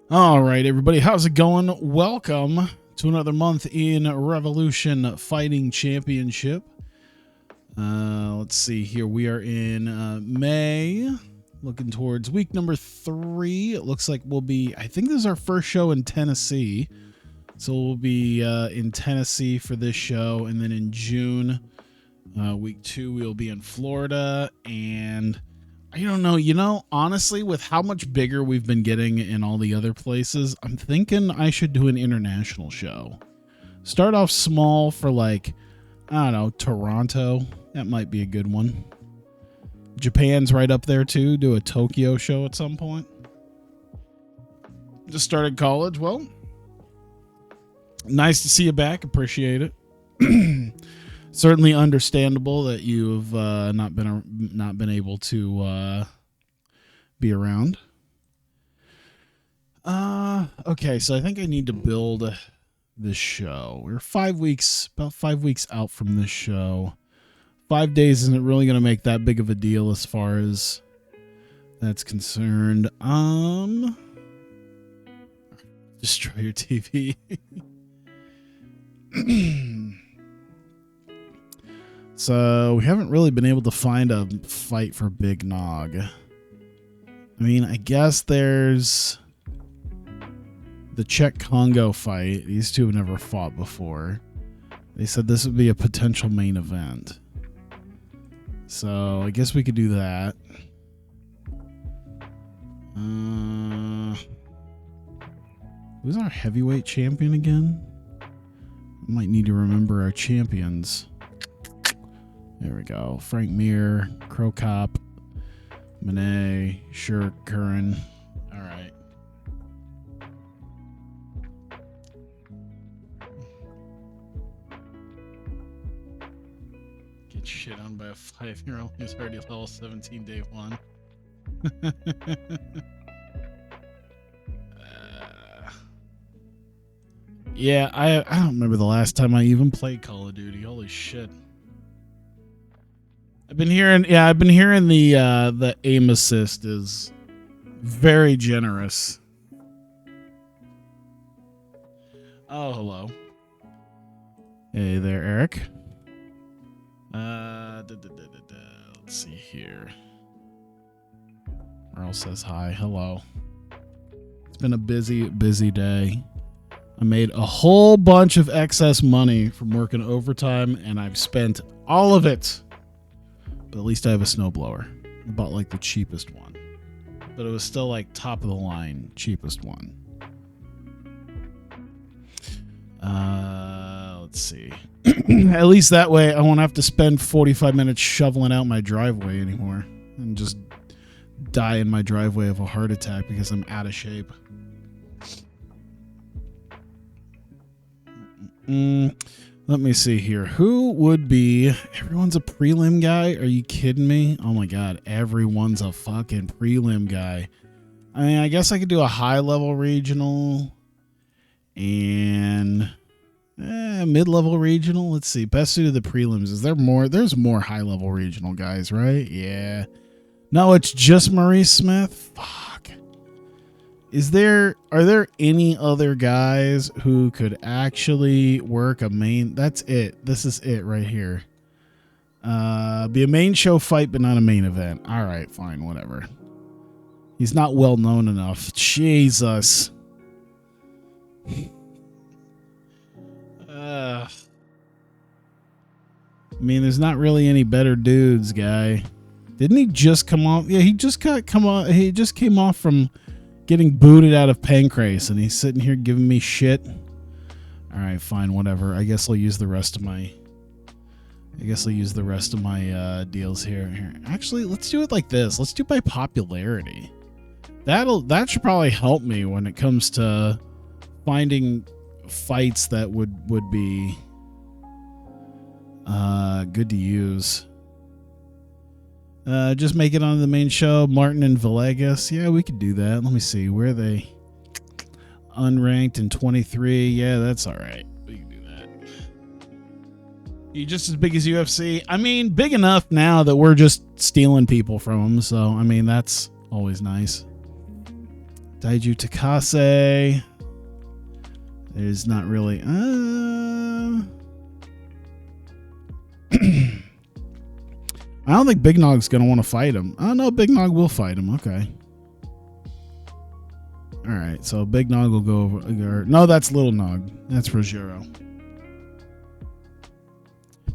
All right, everybody, how's it going? Welcome to another month in Revolution Fighting Championship. Let's see here. We are in May, looking towards week number 3. It looks like I think this is our first show in Tennessee. So we'll be in Tennessee for this show. And then in June, week 2, we'll be in Florida. And I don't know, honestly, with how much bigger we've been getting in all the other places, I'm thinking I should do an international show. Start off small for Toronto. That might be a good one. Japan's right up there too. Do a Tokyo show at some point. Just started college. Well, nice to see you back. Appreciate it. Certainly understandable that you've not been able to be around. Okay, so I think I need to build this show. We're about 5 weeks out from this show. 5 days isn't really going to make that big of a deal as far as that's concerned. Destroy your TV. So we haven't really been able to find a fight for Big Nog. I mean, I guess there's the Czech-Congo fight. These two have never fought before. They said this would be a potential main event. So I guess we could do that. Who's our heavyweight champion again? I might need to remember our champions. There we go. Frank Mir, Crow Cop, Monet, Sherk, Curran. All right. Get shit on by a 5-year-old who's already level 17 day 1. Yeah, I don't remember the last time I even played Call of Duty. Holy shit. I've been hearing the aim assist is very generous. Oh, hello. Hey there, Eric. Let's see here. Earl says hi. Hello. It's been a busy day. I made a whole bunch of excess money from working overtime, and I've spent all of it. But at least I have a snowblower. I bought like the cheapest one. But it was still like top of the line, cheapest one. Let's see. At least that way I won't have to spend 45 minutes shoveling out my driveway anymore. And just die in my driveway of a heart attack because I'm out of shape. Let me see here. Who would be... Everyone's a prelim guy? Are you kidding me? Oh my god, everyone's a fucking prelim guy. I mean, I guess I could do a high-level regional and mid-level regional. Let's see. Best suited the prelims. Is there more? There's more high-level regional guys, right? Yeah. No, it's just Maurice Smith? Fuck. Are there any other guys who could actually work a main? That's it. This is it right here. Be a main show fight, but not a main event. All right, fine, whatever. He's not well known enough. Jesus. I mean, there's not really any better dudes, guy. Didn't he just come off? Yeah, he just came off from getting booted out of Pancrase, and he's sitting here giving me shit. All right, fine, whatever. I guess I'll use the rest of my deals here. Actually, let's do it like this. Let's do by popularity. That should probably help me when it comes to finding fights that would be good to use. Just make it on the main show. Martin and Villegas. Yeah, we could do that. Let me see. Where are they? Unranked in 23. Yeah, that's all right. We can do that. You just as big as UFC? I mean, big enough now that we're just stealing people from them. So, I mean, that's always nice. Daiju Takase. There's not really. I don't think Big Nog's going to want to fight him. Oh, no, Big Nog will fight him. Okay. All right, so Big Nog will go over. No, that's Little Nog. That's Rogero.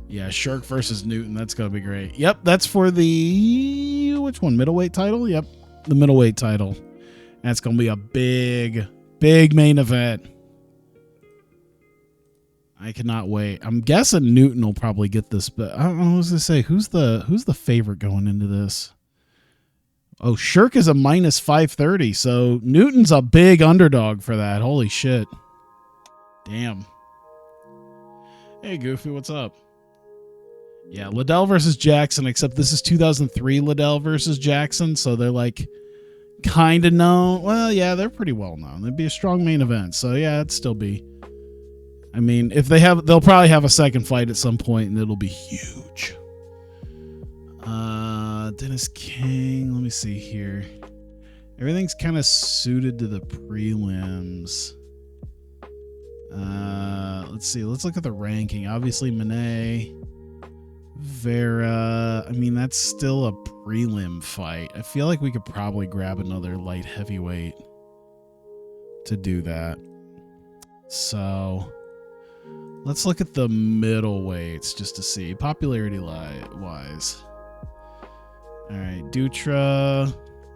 Yeah, Sherk versus Newton. That's going to be great. Yep, that's for the... Which one? Middleweight title? Yep, the middleweight title. That's going to be a big, big main event. I cannot wait. I'm guessing Newton will probably get this, but I don't know what I was going to say. Who's the favorite going into this? Oh, Sherk is a minus 530, so Newton's a big underdog for that. Holy shit. Damn. Hey, Goofy, what's up? Yeah, Liddell versus Jackson, except this is 2003 Liddell versus Jackson, so they're like kind of known. Well, yeah, they're pretty well known. It'd be a strong main event, so yeah, it'd still be. I mean, if they'll probably have a second fight at some point, and it'll be huge. Dennis King. Let me see here. Everything's kind of suited to the prelims. Let's see. Let's look at the ranking. Obviously, Monet, Vera. I mean, that's still a prelim fight. I feel like we could probably grab another light heavyweight to do that. So let's look at the middleweights just to see popularity wise. All right, Dutra.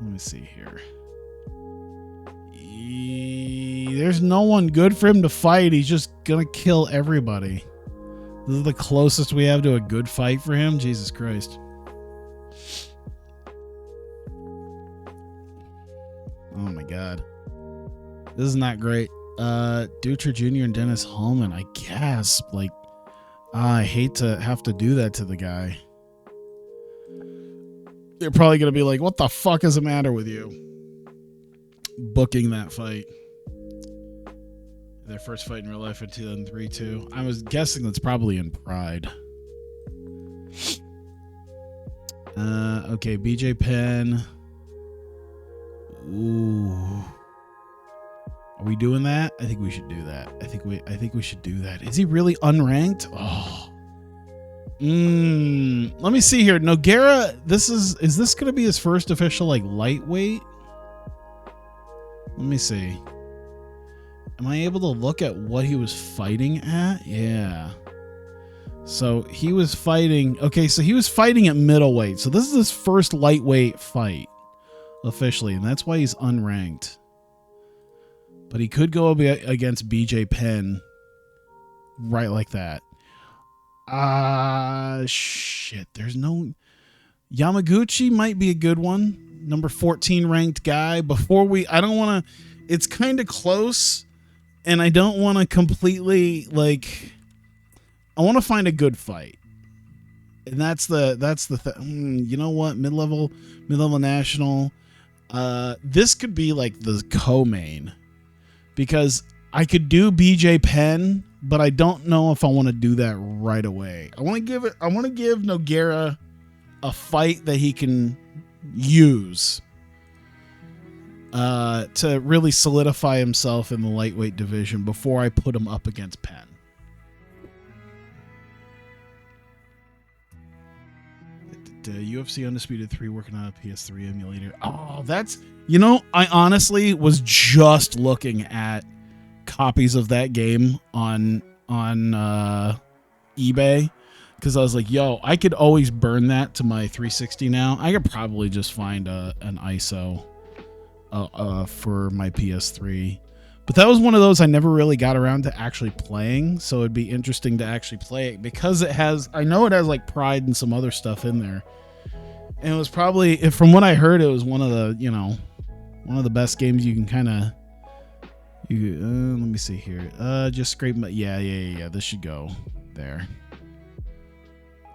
Let me see here. There's no one good for him to fight. He's just gonna kill everybody. This is the closest we have to a good fight for him. Jesus Christ. Oh my God. This is not great. Dutra Jr. and Dennis Hallman. I guess. Like, I hate to have to do that to the guy. They're probably going to be like, what the fuck is the matter with you? Booking that fight. Their first fight in real life in 2003, too. I was guessing that's probably in Pride. Okay, BJ Penn. Ooh. Are we doing that? I think we should do that. I think we should do that. Is he really unranked? Oh. Let me see here. Nogueira, is this going to be his first official like lightweight? Let me see. Am I able to look at what he was fighting at? Yeah. So he was fighting. Okay, so he was fighting at middleweight. So this is his first lightweight fight officially, and that's why he's unranked. But he could go against BJ Penn right like that. Shit. There's no... Yamaguchi might be a good one. Number 14 ranked guy. I don't want to... It's kind of close, and I don't want to completely, like... I want to find a good fight. And that's the you know what? Mid-level national. This could be like the co-main. Because I could do BJ Penn, but I don't know if I want to do that right away. I want to give Nogueira a fight that he can use to really solidify himself in the lightweight division before I put him up against Penn. UFC Undisputed 3 working on a PS3 emulator. Oh, that's... You know, I honestly was just looking at copies of that game on eBay because I was like, yo, I could always burn that to my 360 now. I could probably just find an ISO for my PS3. But that was one of those I never really got around to actually playing, so it'd be interesting to actually play it because I know it has like Pride and some other stuff in there. And it was probably, from what I heard, it was one of the best games you can kind of... let me see here. Just scrape my... Yeah. This should go there.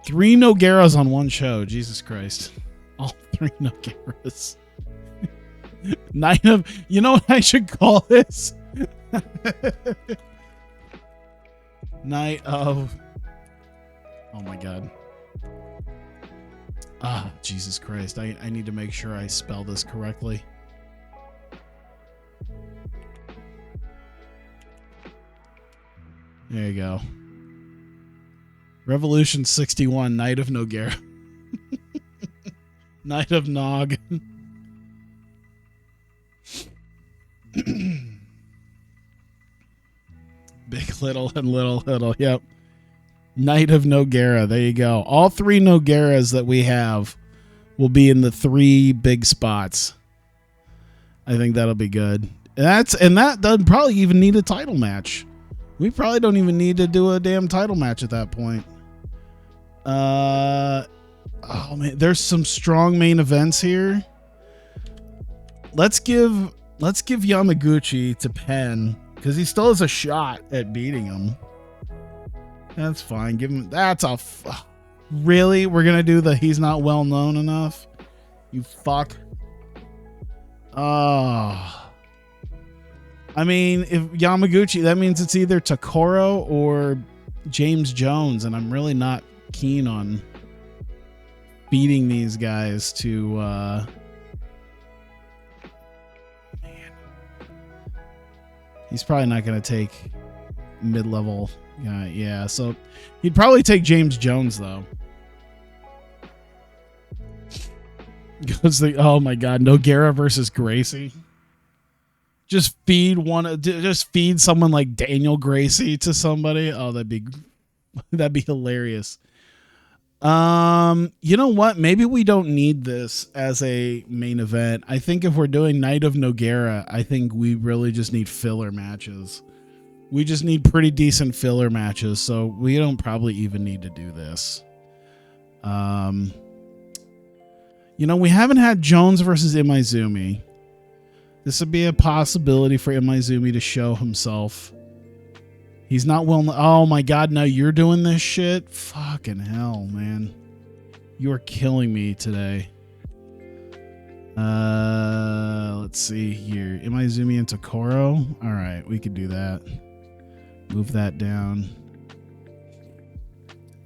3 Nogueiras on one show. Jesus Christ. All 3 Nogueiras. Night of... You know what I should call this? Night of... Oh my God. Jesus Christ. I need to make sure I spell this correctly. There you go. Revolution 61, Knight of Nogueira. Knight of Nog. Big Little and Little. Yep. Knight of Nogueira. There you go. All 3 Nogueiras that we have will be in the 3 big spots. I think that'll be good. That doesn't probably even need a title match. We probably don't even need to do a damn title match at that point. Oh man, there's some strong main events here. Let's give Yamaguchi to Penn because he still has a shot at beating him. That's fine. Give him. Really? We're gonna do the he's not well known enough. You fuck. I mean, if Yamaguchi, that means it's either Takoro or James Jones, and I'm really not keen on beating these guys to man. He's probably not going to take mid-level guy. Yeah, so he'd probably take James Jones though. Because oh my god, Nogueira versus Gracie. Just feed someone like Daniel Gracie to somebody. Oh, that'd be hilarious. You know what? Maybe we don't need this as a main event. I think if we're doing Knight of Nogueira, I think we really just need filler matches. We just need pretty decent filler matches, so we don't probably even need to do this. You know, we haven't had Jones versus Imaizumi. This would be a possibility for Imaizumi to show himself. He's not well. Oh my god, now you're doing this shit? Fucking hell, man. You are killing me today. Let's see here. Imaizumi and Takoro. All right, we could do that. Move that down.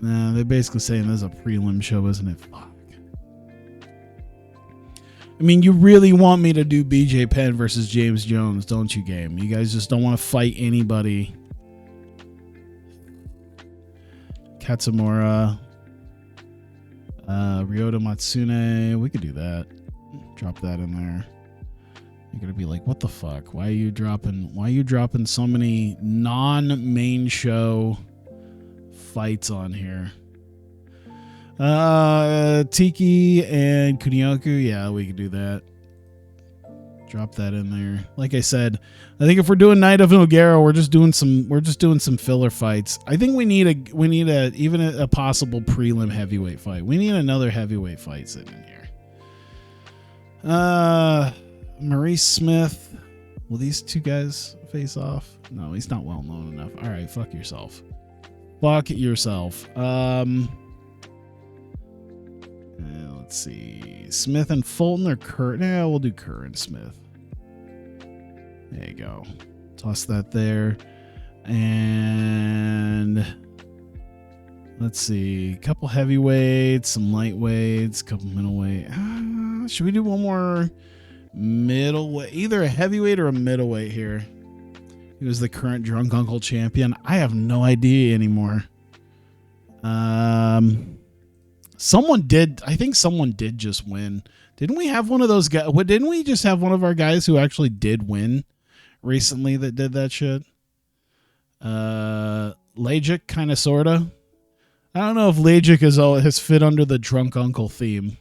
Nah, they're basically saying this is a prelim show, isn't it? Fuck. I mean, you really want me to do BJ Penn versus James Jones, don't you, game? You guys just don't want to fight anybody. Katsumura. Ryota Matsune. We could do that. Drop that in there. You're going to be like, what the fuck? Why are you dropping so many non-main show fights on here? Tiki and Kunioku, yeah, we could do that. Drop that in there. Like I said, I think if we're doing Knight of Nogueira, we're just doing some filler fights. I think we need even a possible prelim heavyweight fight. We need another heavyweight fight sitting in here. Maurice Smith. Will these 2 guys face off? No, he's not well known enough. All right, fuck yourself. Fuck yourself. Let's see. Smith and Fulton or Kurt? Yeah, we'll do Kurt and Smith. There you go. Toss that there. And let's see. A couple heavyweights, some lightweights, a couple middleweight. Should we do one more middleweight? Either a heavyweight or a middleweight here. He was the current Drunk Uncle champion. I have no idea anymore. Someone did. I think someone did just win. Didn't we have one of those guys? Didn't we just have one of our guys who actually did win recently that did that shit? Lajic, kind of, sort of. I don't know if Lajic has fit under the Drunk Uncle theme,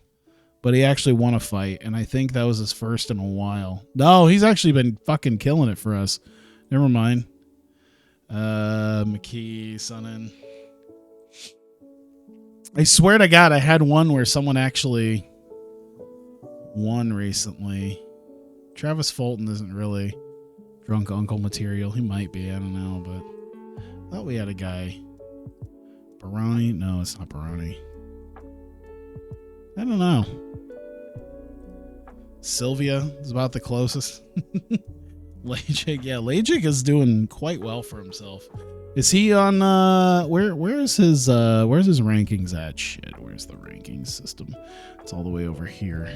but he actually won a fight, and I think that was his first in a while. No, he's actually been fucking killing it for us. Never mind. McKee, Sonnen. I swear to God, I had one where someone actually won recently. Travis Fulton isn't really Drunk Uncle material. He might be. I don't know, but I thought we had a guy. Baroni? No, it's not Baroni. I don't know. Sylvia is about the closest. Lajic, yeah, Lajic is doing quite well for himself. Is he on where's his rankings at? Shit, where's the rankings system? It's all the way over here.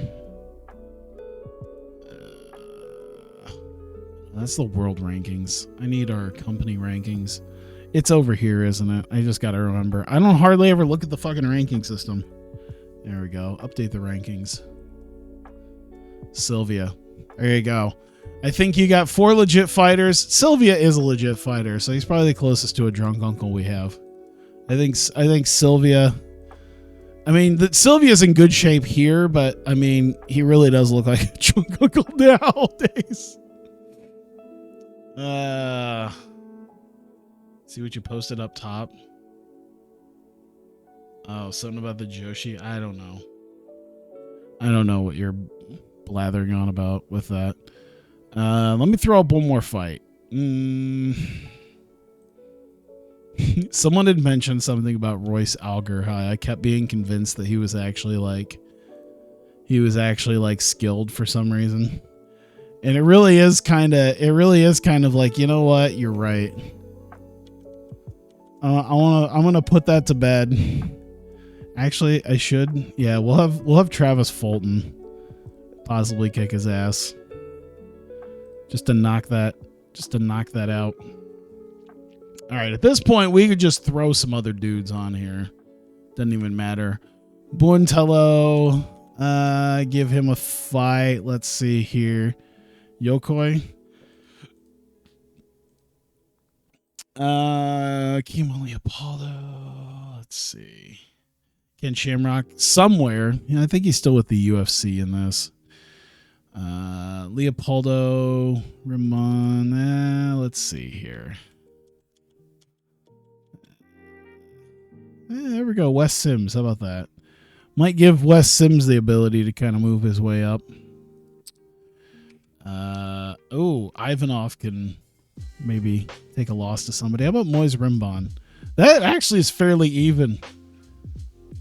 That's the world rankings. I need our company rankings. It's over here, isn't it? I just got to remember. I don't hardly ever look at the fucking ranking system. There we go. Update the rankings. Sylvia. There you go. I think you got 4 legit fighters. Sylvia is a legit fighter, so he's probably the closest to a drunk uncle we have. I think Sylvia... I mean, Sylvia's in good shape here, but, I mean, he really does look like a drunk uncle nowadays. See what you posted up top? Oh, something about the Joshi? I don't know. I don't know what you're blathering on about with that. Let me throw up one more fight. Someone had mentioned something about Royce Alger. I kept being convinced that he was actually like skilled for some reason. And it really is kind of like, you know what? You're right. I'm gonna put that to bed. Actually, I should. Yeah, we'll have Travis Fulton possibly kick his ass. Just to knock that out. All right, at this point, we could just throw some other dudes on here. Doesn't even matter. Buentello, give him a fight. Let's see here. Yokoi. Kimo Leopoldo. Let's see. Ken Shamrock somewhere. Yeah, I think he's still with the UFC in this. Leopoldo, Ramon. Let's see here. There we go. Wes Sims. How about that? Might give Wes Sims the ability to kind of move his way up. Ivanov can maybe take a loss to somebody. How about Moise Rimbon? That actually is fairly even.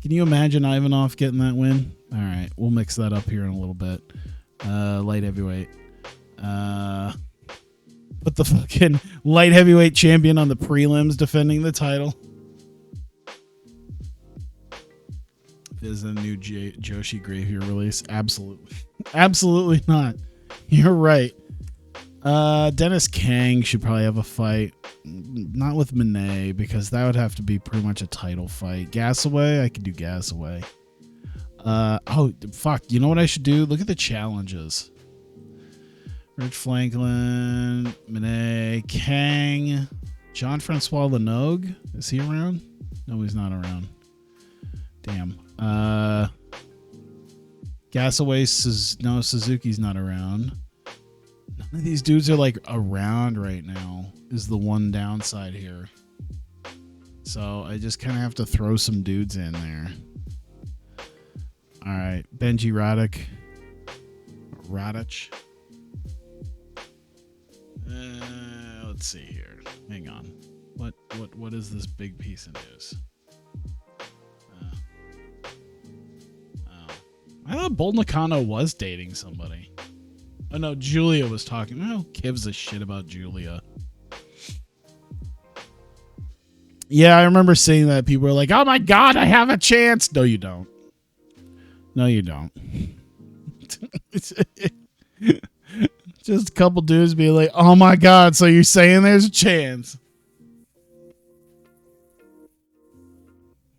Can you imagine Ivanov getting that win? All right, we'll mix that up here in a little bit. Light heavyweight. Put the fucking light heavyweight champion on the prelims defending the title. Is a new Joshi Graveyard release? Absolutely. Absolutely not. You're right. Dennis Kang should probably have a fight. Not with Monet, because that would have to be pretty much a title fight. Gasaway? I could do Gasaway. Oh, fuck. You know what I should do? Look at the challenges. Rich Franklin, Monet, Kang, Jean-Francois Lenogue. Is he around? No, he's not around. Damn. Gasaway, no, Suzuki's not around. None of these dudes are like around right now, is the one downside here. So I just kind of have to throw some dudes in there. All right, Benji Radic. Let's see here. Hang on. What is this big piece of news? I thought Bull Nakano was dating somebody. Oh no, Julia was talking. Who gives a shit about Julia? Yeah, I remember seeing that. People were like, "Oh my god, I have a chance." No, you don't. No, you don't. Just a couple dudes being like, "Oh my god, so you're saying there's a chance?"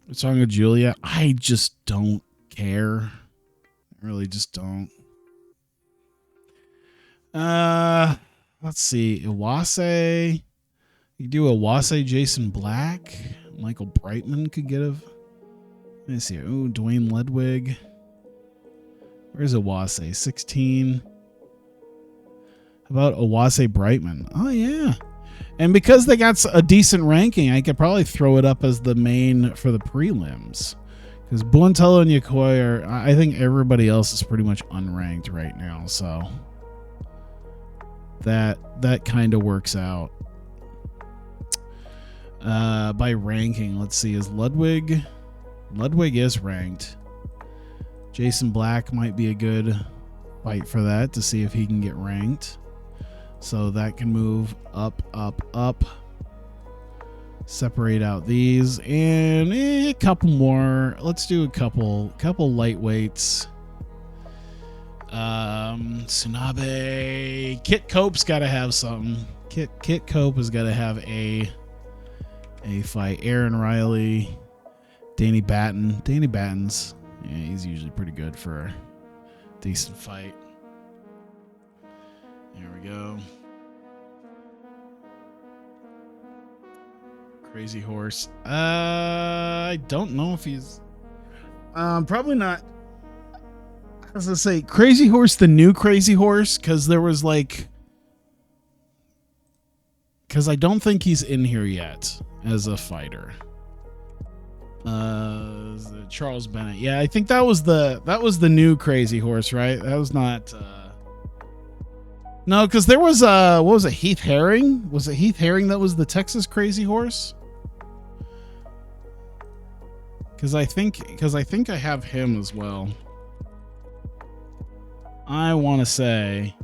What's wrong with Julia? I just don't care. I really just don't. Let's see. Iwase. You could do Iwase, Jason Black. Michael Brightman could get a... Let me see. Ooh, Dwayne Ledwig. Where's Iwase? 16. How about Iwase Brightman? Oh, yeah. And because they got a decent ranking, I could probably throw it up as the main for the prelims. Because Buentello and Yokoi are... I think everybody else is pretty much unranked right now, so... That kind of works out. By ranking, let's see, is Ludwig is ranked. Jason Black might be a good fight for that to see if he can get ranked. So that can move up. Separate out these and a couple more. Let's do a couple lightweights. Tsunabe. Kit Cope's got to have something. Kit Cope has got to have a A fight. Aaron Riley, Danny Batten. Danny Batten's, yeah, he's usually pretty good for a decent fight. There we go. Crazy Horse. I don't know if he's probably not. I was gonna say Crazy Horse, the new Crazy Horse, because there was like, because I don't think he's in here yet as a fighter. Charles Bennett. Yeah, I think that was the new Crazy Horse, right? That was not. No, because there was what was it? Heath Herring? Was it Heath Herring that was the Texas Crazy Horse? Because I think I have him as well. I want to say,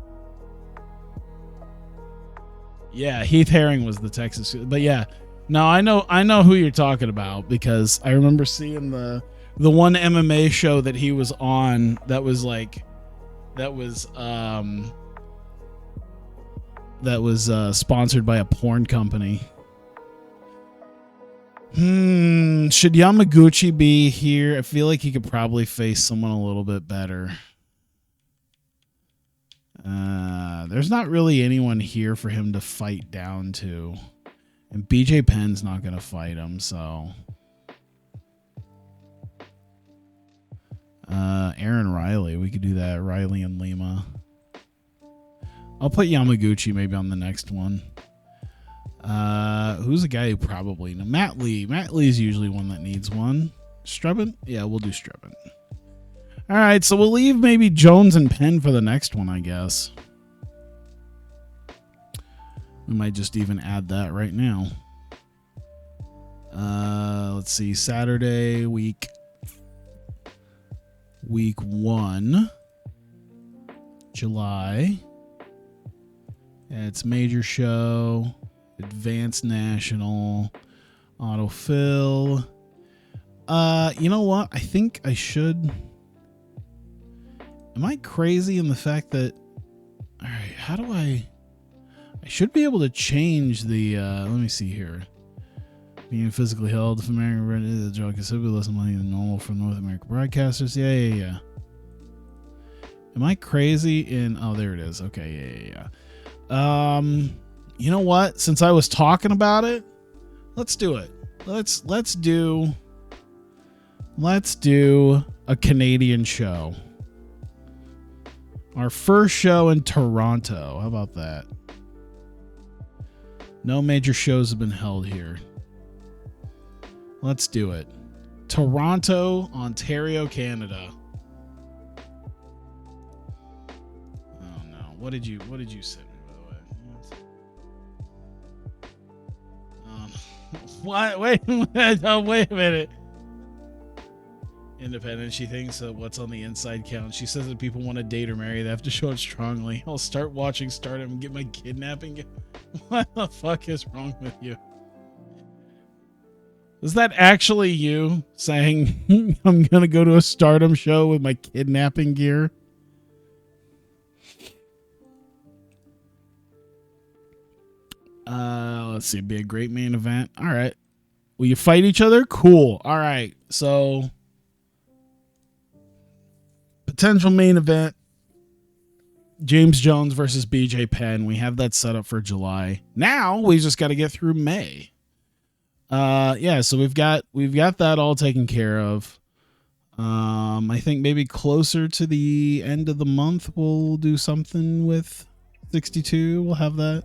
yeah, Heath Herring was the Texas, but yeah, no, I know who you're talking about because I remember seeing the one MMA show that he was on that was sponsored by a porn company. Should Yamaguchi be here? I feel like he could probably face someone a little bit better. There's not really anyone here for him to fight down to. And BJ Penn's not going to fight him, so. Aaron Riley. We could do that. Riley and Lima. I'll put Yamaguchi maybe on the next one. Who's a guy who probably... No, Matt Lee. Matt Lee is usually one that needs one. Strubin? Yeah, we'll do Strubin. All right, so we'll leave maybe Jones and Penn for the next one, I guess. We might just even add that right now. Let's see. Saturday, week 1. July. Yeah, it's major show. Advanced National. Autofill. You know what? I think I should... Am I crazy in the fact that... All right, how do I should be able to change the... let me see here. Being physically held, if American is a drug, is less money than normal for North American broadcasters. Yeah. Am I crazy in... Oh, there it is. Okay, yeah. You know what? Since I was talking about it, let's do it. Let's do a Canadian show. Our first show in Toronto. How about that? No major shows have been held here. Let's do it. Toronto, Ontario, Canada. Oh no. What did you send me, by the way? What? Wait a minute. Independent. She thinks what's on the inside counts. She says that people want to date or marry, they have to show it strongly. I'll start watching Stardom and get my kidnapping. What the fuck is wrong with you? Is that actually you saying I'm gonna go to a Stardom show with my kidnapping gear? Let's see. It'd be a great main event. All right. Will you fight each other? Cool. All right. So potential main event. James Jones versus BJ Penn. We have that set up for July. Now we just got to get through May. Yeah, so we've got that all taken care of. I think maybe closer to the end of the month we'll do something with 62. We'll have that.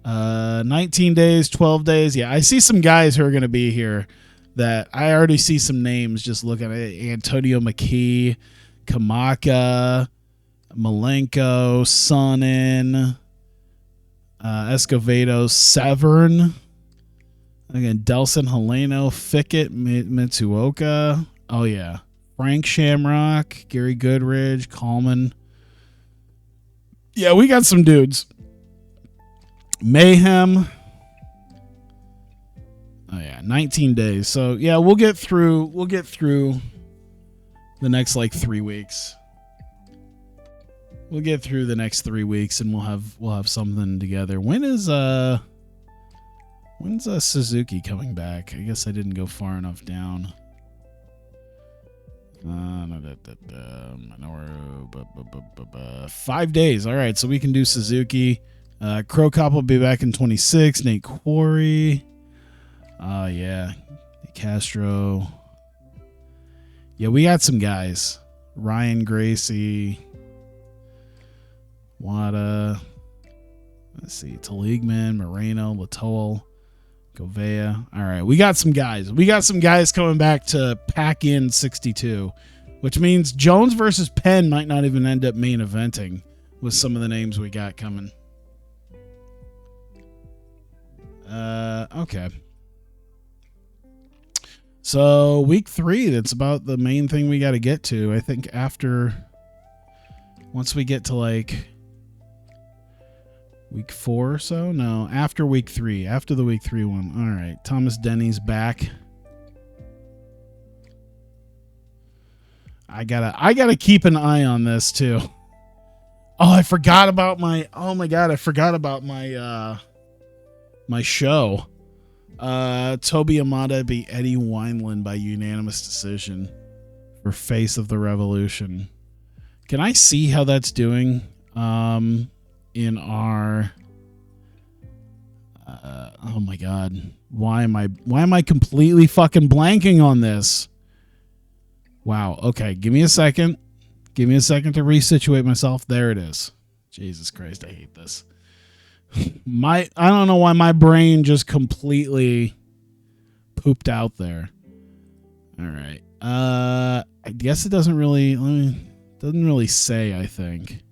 19 days, 12 days. Yeah, I see some guys who are going to be here that I already see some names just looking at it. Antonio McKee, Kamaka, Malenko, Sonnen, Escovedo, Severn, again, Delson Heleno, Fickett, Mitsuoka. Oh, yeah. Frank Shamrock, Gary Goodridge, Coleman. Yeah, we got some dudes. Mayhem. Oh, yeah. 19 days. So, yeah, we'll get through the next, 3 weeks. We'll get through the next 3 weeks and we'll have something together. When is When's Suzuki coming back? I guess I didn't go far enough down. 5 days. All right, so we can do Suzuki. Crow Cop will be back in 26. Nate Quarry. Yeah. Castro. Yeah, we got some guys. Ryan Gracie. Wada. Let's see. Taligman, Moreno, Latoil, Govea. All right, we got some guys. We got some guys coming back to pack in 62, which means Jones versus Penn might not even end up main eventing with some of the names we got coming. Okay. So week 3, that's about the main thing we got to get to. I think once we get to like week 4 or so, no, after week 3, after the week 3 one. All right, Thomas Denny's back. I gotta keep an eye on this too. Oh, I forgot about my. Oh my god, I forgot about my my show. Toby Amada beat Eddie Wineland by unanimous decision for Face of the Revolution. Can I see how that's doing in our oh my god, why am I completely fucking blanking on this? Wow. Okay, give me a second to resituate myself. There it is. Jesus Christ, I hate this. I don't know why my brain just completely pooped out there. All right. I guess it doesn't really say, I think.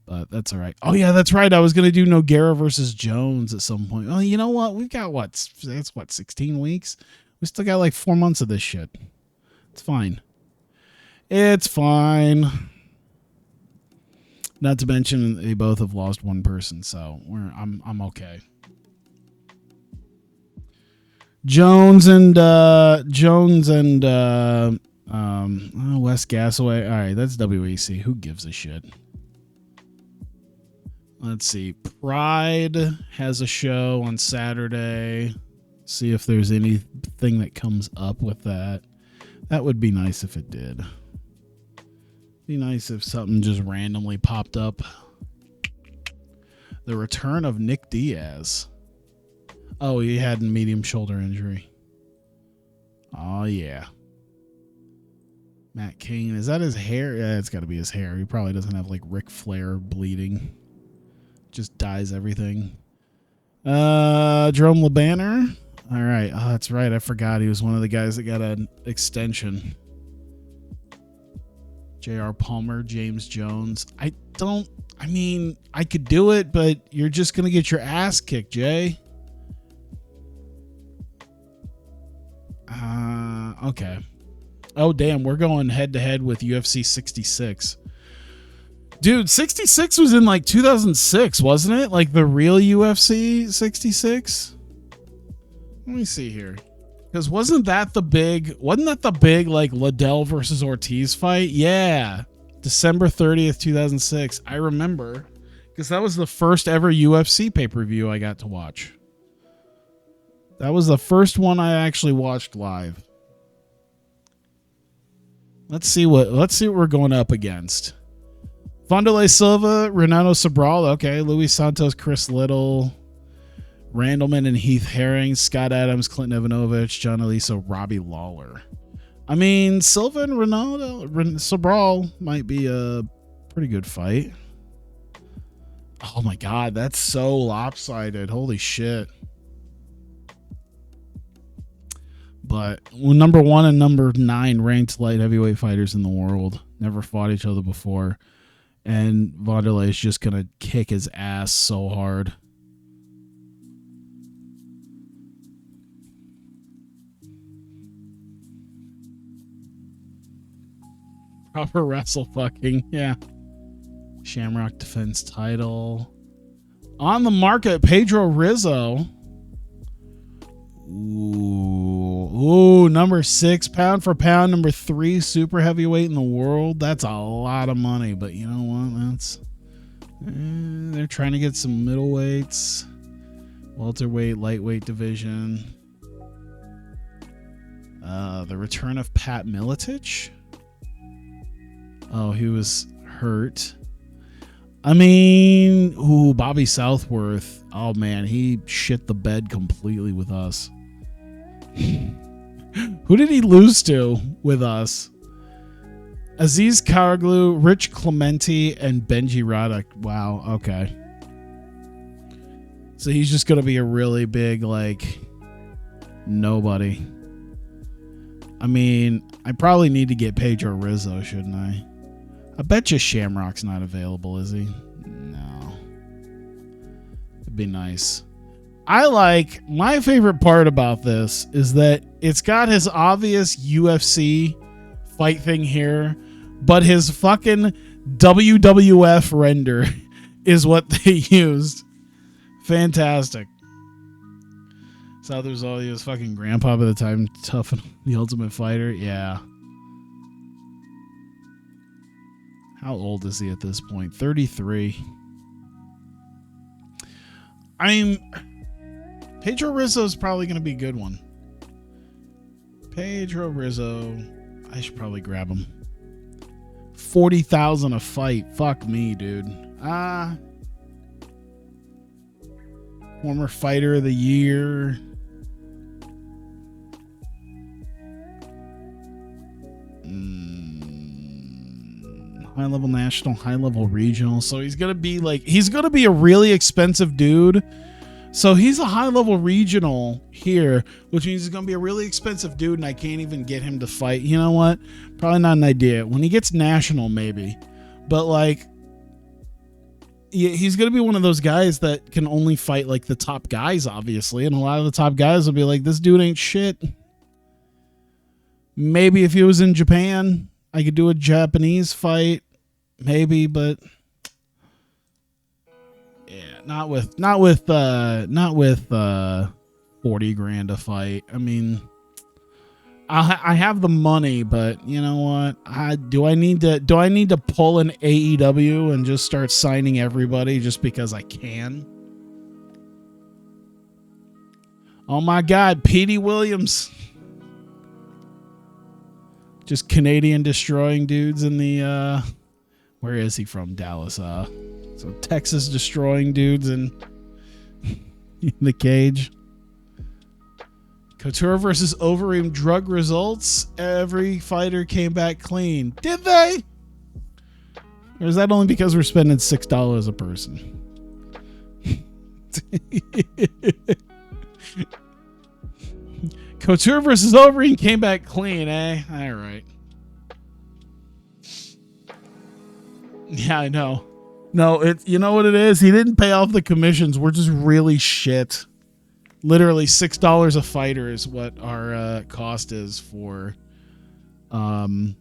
But that's all right. Oh yeah, that's right. I was going to do Nogueira versus Jones at some point. Oh, you know what? We've got it's 16 weeks. We still got like 4 months of this shit. It's fine. It's fine. Not to mention they both have lost one person, so I'm okay. Jones and Wes Gasaway. All right, that's WEC. Who gives a shit? Let's see. Pride has a show on Saturday. See if there's anything that comes up with that. That would be nice if it did. Be nice if something just randomly popped up. The return of Nick Diaz. Oh, he had a medium shoulder injury. Oh, yeah. Matt Cain. Is that his hair? Yeah, it's got to be his hair. He probably doesn't have like Ric Flair bleeding. Just dyes everything. Jerome LeBanner. All right. Oh, that's right. I forgot he was one of the guys that got an extension. J.R. Palmer, James Jones. I could do it, but you're just going to get your ass kicked, Jay. Okay. Oh, damn. We're going head to head with UFC 66. Dude, 66 was in like 2006, wasn't it? Like the real UFC 66? Let me see here. Because wasn't that the big like Liddell versus Ortiz fight? Yeah. December 30th, 2006. I remember. Because that was the first ever UFC pay-per-view I got to watch. That was the first one I actually watched live. Let's see what we're going up against. Wanderlei Silva, Renato Sobral, okay. Luis Santos, Chris Little, Randleman and Heath Herring, Scott Adams, Clinton Ivanovich, John Aliso, Robbie Lawler. I mean, Silva and Sobral might be a pretty good fight. Oh my God, that's so lopsided. Holy shit. But number 1 and number 9 ranked light heavyweight fighters in the world. Never fought each other before. And Wanderlei is just going to kick his ass so hard. Proper wrestle fucking, yeah. Shamrock defense title. On the market, Pedro Rizzo. Ooh, number 6 pound for pound, number 3 super heavyweight in the world. That's a lot of money, but you know what? They're trying to get some middleweights. Welterweight, lightweight division. The return of Pat Miletich. Oh, he was hurt. I mean, ooh, Bobby Southworth. Oh man, he shit the bed completely with us. Who did he lose to with us? Aziz Karglu, Rich Clementi, and Benji Roddick. Wow, okay. So he's just going to be a really big, like, nobody. I mean, I probably need to get Pedro Rizzo, shouldn't I? I bet you Shamrock's not available, is he? No. It'd be nice. My favorite part about this is that it's got his obvious UFC fight thing here, but his fucking WWF render is what they used. Fantastic. Southers all he was fucking grandpa by the time Tough and the Ultimate Fighter. Yeah. How old is he at this point? 33. Pedro Rizzo is probably going to be a good one. Pedro Rizzo. I should probably grab him. 40,000 a fight. Fuck me, dude. Former fighter of the year. High level national, high level regional. So he's going to be a really expensive dude. So he's a high level regional here, which means he's going to be a really expensive dude and I can't even get him to fight. You know what? Probably not an idea. When he gets national, maybe. But like, yeah, he's going to be one of those guys that can only fight like the top guys, obviously. And a lot of the top guys will be like, this dude ain't shit. Maybe if he was in Japan, I could do a Japanese fight. Maybe, but yeah, not with 40 grand a fight. I mean, I have the money, but you know what? Do I need to pull an AEW and just start signing everybody just because I can? Oh my God, Petey Williams. Just Canadian destroying dudes in the where is he from? Dallas. So Texas destroying dudes in the cage. Couture versus Overeem drug results. Every fighter came back clean. Did they? Or is that only because we're spending $6 a person? Couture versus Overeem came back clean, eh? All right. Yeah, I know. No, you know what it is? He didn't pay off the commissions. We're just really shit. Literally $6 a fighter is what our cost is for per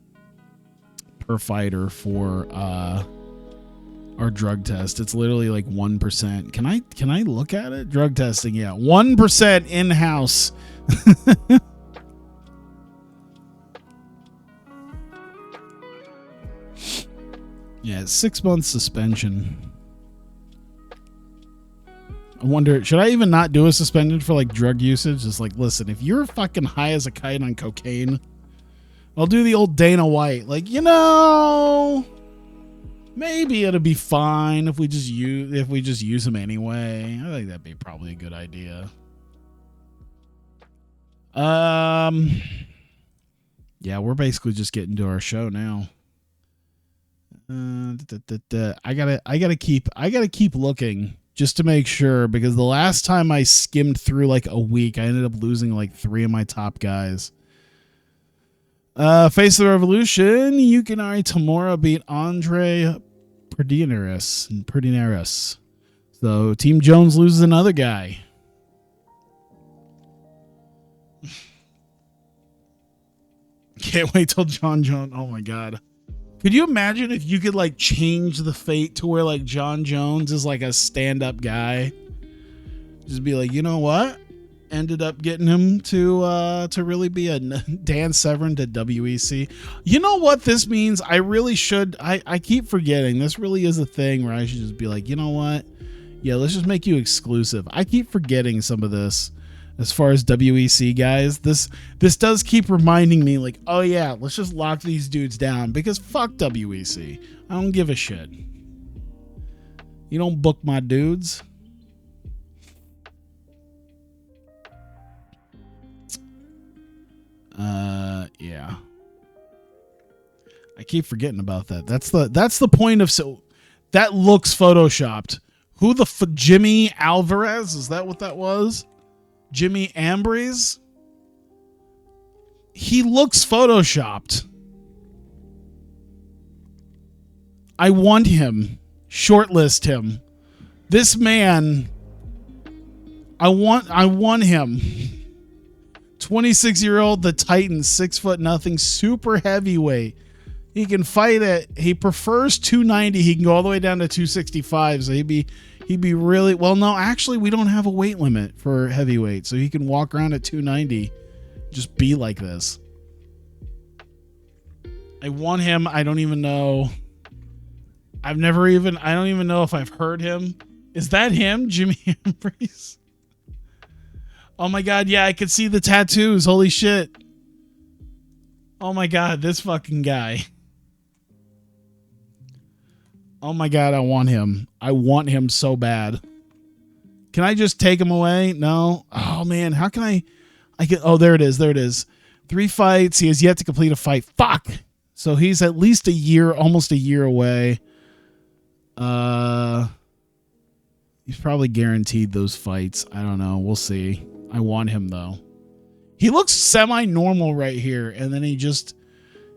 fighter for our drug test. It's literally like 1%. Can I look at it? Drug testing, yeah. 1% in-house. Yeah, 6 months suspension. I wonder, should I even not do a suspension for like drug usage? Just like, listen, if you're fucking high as a kite on cocaine, I'll do the old Dana White. Like, you know, maybe it'll be fine if we just use them anyway. I think that'd be probably a good idea. Yeah, we're basically just getting to our show now. I gotta keep looking just to make sure, because the last time I skimmed through like a week, I ended up losing like 3 of my top guys. Face of the Revolution, Yukinari Tamura beat Andre Perdinaris. So Team Jones loses another guy. Can't wait till John Jones. Oh my God. Could you imagine if you could like change the fate to where like John Jones is like a stand-up guy? Just be like, you know what? Ended up getting him to really be a Dan Severn to WEC. You know what this means? I really should. I keep forgetting. This really is a thing where I should just be like, you know what? Yeah, let's just make you exclusive. I keep forgetting some of this as far as WEC guys. This does keep reminding me like, oh yeah, let's just lock these dudes down because fuck WEC. I don't give a shit. You don't book my dudes. Yeah. I keep forgetting about that. That's the point of, so that looks photoshopped. Who the Jimmy Alvarez? Is that what that was? Jimmy Ambrose? He looks photoshopped. I want him. Shortlist him. This man, I want him. 26-year-old, the Titan, 6'0", super heavyweight. He can fight it. He prefers 290. He can go all the way down to 265. So he'd be really well. No, actually, we don't have a weight limit for heavyweight, so he can walk around at 290. Just be like this. I want him. I don't even know. I don't even know if I've heard him. Is that him, Jimmy Ambrose? Oh my God, yeah, I could see the tattoos. Holy shit. Oh my God, this fucking guy. Oh my God, I want him. I want him so bad. Can I just take him away? No. Oh man, how can I get, oh, there it is. There it is. 3 fights. He has yet to complete a fight. Fuck. So he's at least a year, almost a year away. He's probably guaranteed those fights. I don't know. We'll see. I want him though. He looks semi-normal right here, and then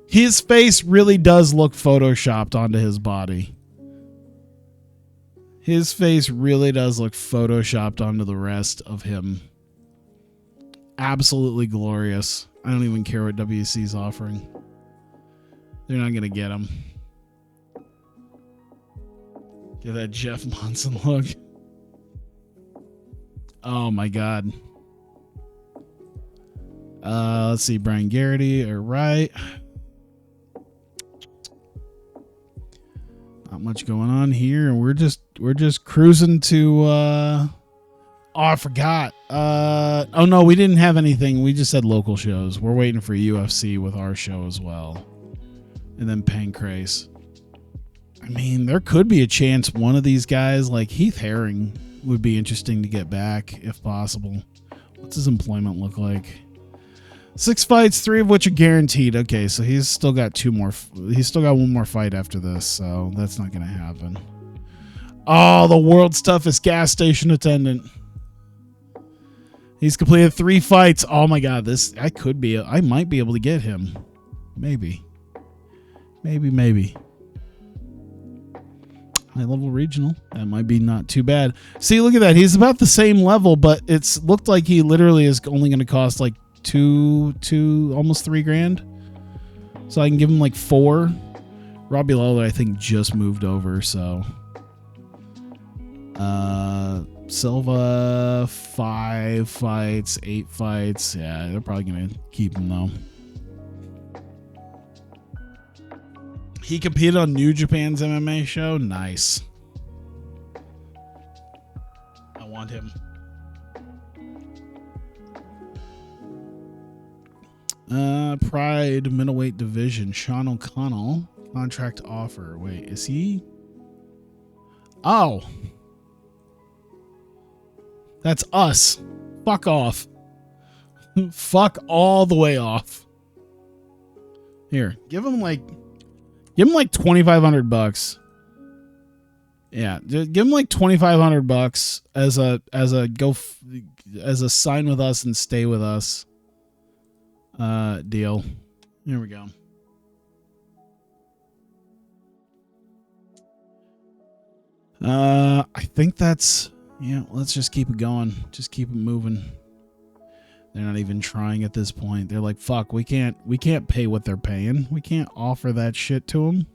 his face really does look photoshopped onto his body. His face really does look photoshopped onto the rest of him. Absolutely glorious. I don't even care what WC's offering. They're not going to get him. Get that Jeff Monson look. Oh my God. Let's see, Brian Garrity, all right. Not much going on here, and we're just cruising to oh, I forgot. Oh no, we didn't have anything. We just had local shows. We're waiting for UFC with our show as well. And then Pancrase. I mean, there could be a chance one of these guys, like Heath Herring, would be interesting to get back if possible. What's his employment look like? 6 fights, 3 of which are guaranteed. Okay, so he's still got 2 more. He's still got 1 more fight after this, so that's not going to happen. Oh, the world's toughest gas station attendant. He's completed 3 fights. Oh my God, I might be able to get him. Maybe. High level regional. That might be not too bad. See, look at that. He's about the same level, but it's looked like he literally is only going to cost like almost $3,000. So I can give him like 4. Robbie Lawler, I think, just moved over. So Silva, 5 fights, 8 fights. Yeah, they're probably going to keep him though. He competed on New Japan's MMA show. Nice. I want him. Pride middleweight division. Sean O'Connell. Contract offer. Wait, is he? Oh. That's us. Fuck off. Fuck all the way off. Here, give him like $2,500. Yeah, give him like $2,500 as a sign with us and stay with us deal. Here we go. I think that's, yeah, let's just keep it going. Just keep it moving. They're not even trying at this point. They're like, fuck, we can't pay what they're paying. We can't offer that shit to them.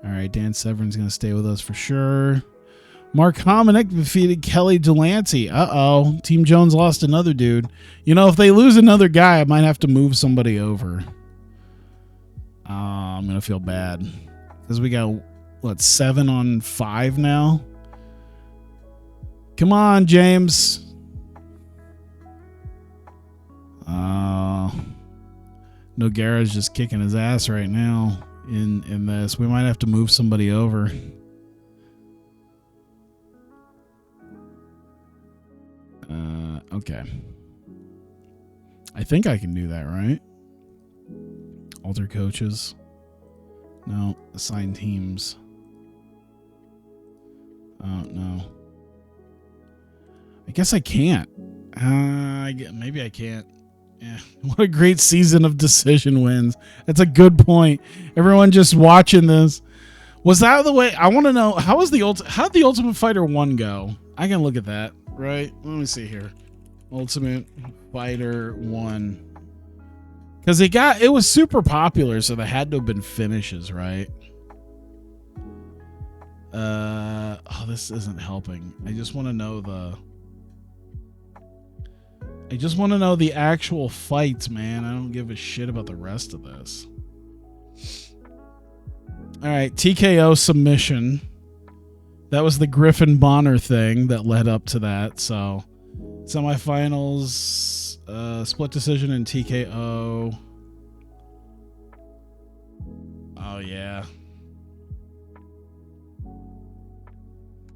All right, Dan Severin's going to stay with us for sure. Mark Hominick defeated Kelly Delancey. Uh-oh. Team Jones lost another dude. You know, if they lose another guy, I might have to move somebody over. I'm going to feel bad. Because we got, 7 on 5 now? Come on, James. Nogueira's just kicking his ass right now in this. We might have to move somebody over. Okay. I think I can do that, right? Alter coaches. No. Assign teams. Oh, no. I guess I can't. Maybe I can't. Yeah. What a great season of decision wins. That's a good point. Everyone just watching this. Was that the way? I want to know, how'd the Ultimate Fighter 1 go? I can look at that, right? Let me see here. Ultimate Fighter 1. Because it was super popular, so there had to have been finishes, right? Oh, this isn't helping. I just want to know the actual fights, man. I don't give a shit about the rest of this. All right, TKO submission. That was the Griffin Bonner thing that led up to that. So, semifinals, split decision and TKO. Oh, yeah.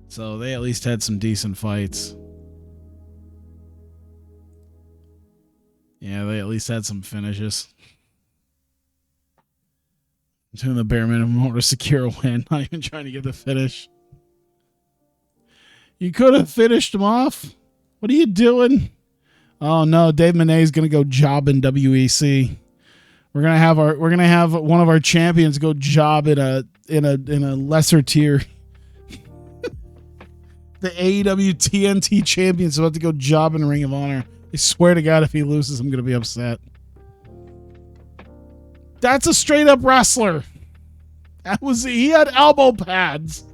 So, they at least had some decent fights. Yeah, they at least had some finishes. Doing the bare minimum in order to secure a win. Not even trying to get the finish. You could have finished him off. What are you doing? Oh no, Dave Monet's gonna go job in WEC. We're gonna have one of our champions go job in a lesser tier. The AEW TNT champion's about to go job in Ring of Honor. I swear to God, if he loses, I'm going to be upset. That's a straight up wrestler. He had elbow pads.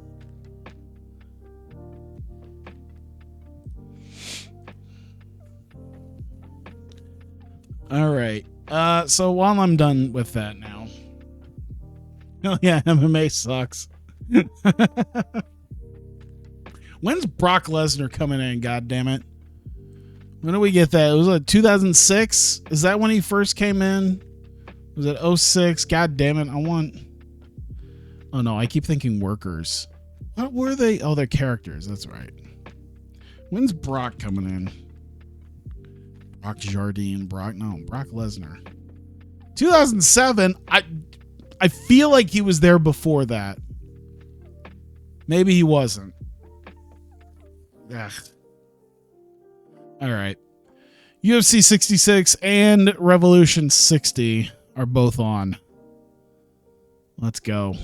All right. So while I'm done with that now. Oh yeah, MMA sucks. When's Brock Lesnar coming in, God damn it? When did we get that? It was like 2006? Is that when he first came in? Was it 06? God damn it. Oh no, I keep thinking workers. What were they? Oh, they're characters. That's right. When's Brock coming in? Brock Jardine. Brock Lesnar. 2007. I feel like he was there before that. Maybe he wasn't. Ugh. All right. UFC 66 and Revolution 60 are both on. Let's go.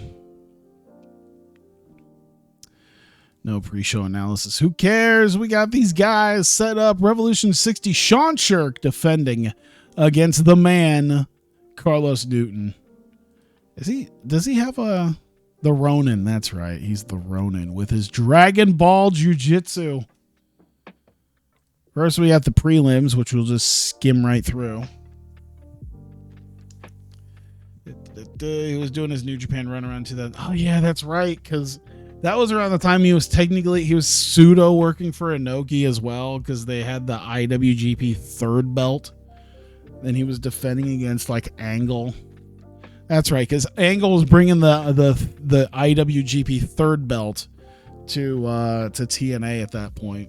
No pre-show analysis. Who cares? We got these guys set up. Revolution 60. Sean Sherk defending against the man, Carlos Newton. Does he have the Ronin? That's right. He's the Ronin with his Dragon Ball Jiu-Jitsu. First, we got the prelims, which we'll just skim right through. He was doing his New Japan run around 2000. Oh, yeah, that's right, because that was around the time he was pseudo working for Inoki as well, because they had the IWGP third belt. Then he was defending against, like, Angle. That's right, because Angle was bringing the IWGP third belt to TNA at that point.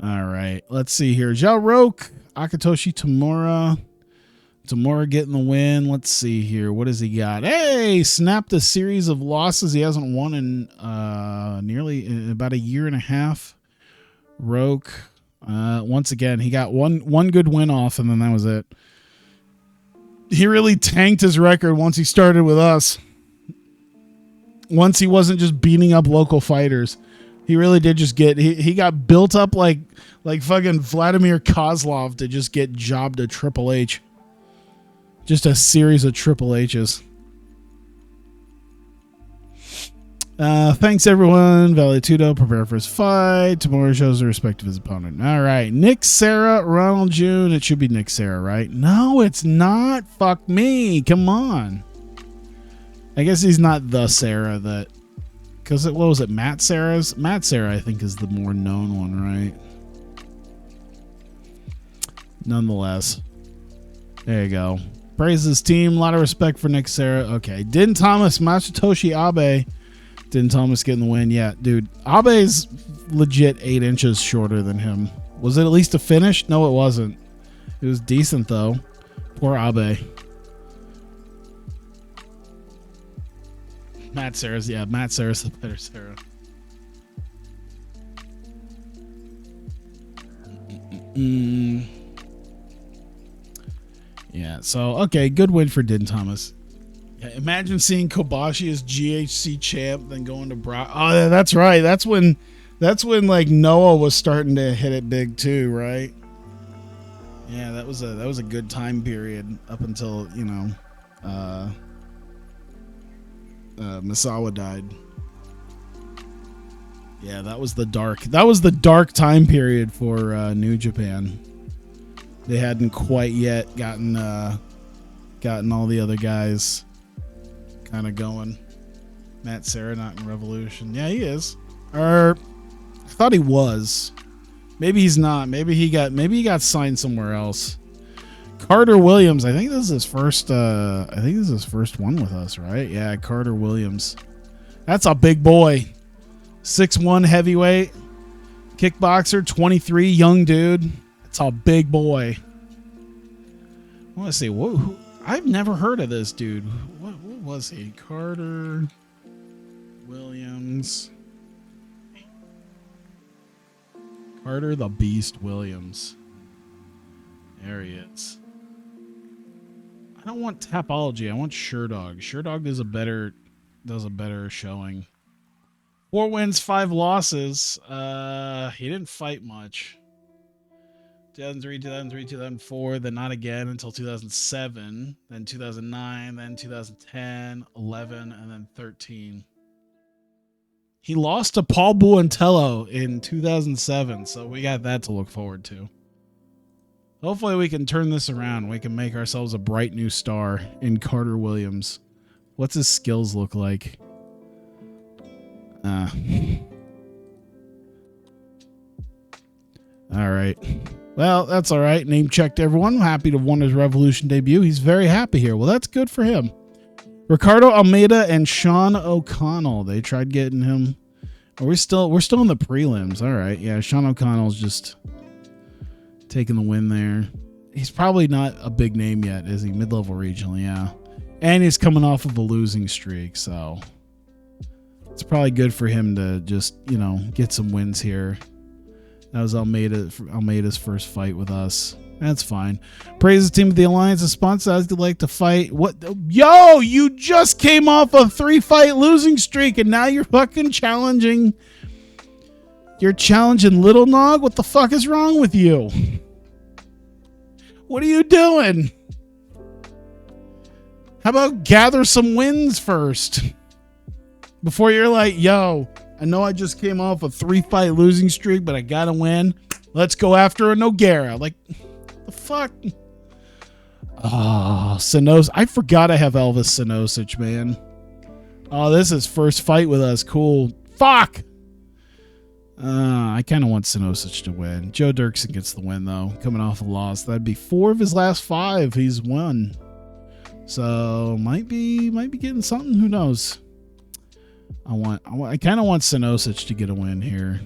All right, let's see here. Zhao Roque, Akitoshi Tamura. Tamura getting the win. Let's see here. What has he got? Hey, snapped a series of losses. He hasn't won in nearly about a year and a half. Roque, once again, he got one good win off, and then that was it. He really tanked his record once he started with us. Once he wasn't just beating up local fighters. He really did just he got built up like fucking Vladimir Kozlov to just get jobbed to Triple H. Just a series of Triple H's. Thanks everyone. Valetudo, prepare for his fight. Tomorrow shows the respect of his opponent. All right. Nick Serra, Ronald June. It should be Nick Serra, right? No, it's not. Fuck me. Come on. I guess he's not the Serra that because what was it? Matt Serra's? Matt Serra, I think, is the more known one, right? Nonetheless, there you go. Praise his team. A lot of respect for Nick Serra. Okay. Din Thomas, Masatoshi Abe. Din Thomas getting the win. Yeah, dude. Abe's legit 8 inches shorter than him. Was it at least a finish? No, it wasn't. It was decent, though. Poor Abe. Matt Serra's the better Serra. Yeah, so, okay, good win for Din Thomas. Yeah, imagine seeing Kobashi as GHC champ, then going to Brock. Oh, yeah, that's right. That's when like Noah was starting to hit it big too, right? Yeah, that was a good time period up until, you know, Misawa died. Yeah, that was the dark time period for New Japan. They hadn't quite yet gotten all the other guys kind of going. Matt Serra not in Revolution. Yeah, he is. Or I thought he was. Maybe he's not. Maybe he got signed somewhere else. Carter Williams. I think this is his first one with us, right? Yeah, Carter Williams. That's a big boy. 6'1" heavyweight. Kickboxer, 23, young dude. It's a big boy. I want to say, whoa, I've never heard of this dude. What was he? Carter Williams. Carter the Beast Williams. There he is. I don't want Tapology. I want Sherdog. Sherdog does a better showing. 4 wins, 5 losses. He didn't fight much. 2003, 2004, then not again until 2007, then 2009, then 2010, 11, and then 13. He lost to Paul Buentello in 2007, so we got that to look forward to. Hopefully we can turn this around. We can make ourselves a bright new star in Carter Williams. What's his skills look like? All right. Well, that's all right. Name checked everyone. Happy to have won his Revolution debut. He's very happy here. Well, that's good for him. Ricardo Almeida and Sean O'Connell. They tried getting him. We're still in the prelims. All right. Yeah, Sean O'Connell's just taking the win there. He's probably not a big name yet, is he? Mid-level regional, yeah. And he's coming off of a losing streak, so it's probably good for him to just, you know, get some wins here. That was Almeida's first fight with us. That's fine. Praise the team of the Alliance. The sponsor I'd like to fight. What? Yo, you just came off a 3-fight losing streak, and now you're fucking challenging. You're challenging Little Nog? What the fuck is wrong with you? What are you doing? How about gather some wins first? Before you're like, yo, I know I just came off a 3-fight losing streak, but I gotta win. Let's go after a Nogueira. Like, the fuck? Oh, Sinosic. I forgot I have Elvis Sinosic, man. Oh, this is first fight with us. Cool. Fuck! I kind of want Sinosic to win. Joe Dirksen gets the win, though. Coming off a loss. That'd be 4 of his last 5 he's won. So, might be getting something. Who knows? I kind of want Sinosic to get a win here.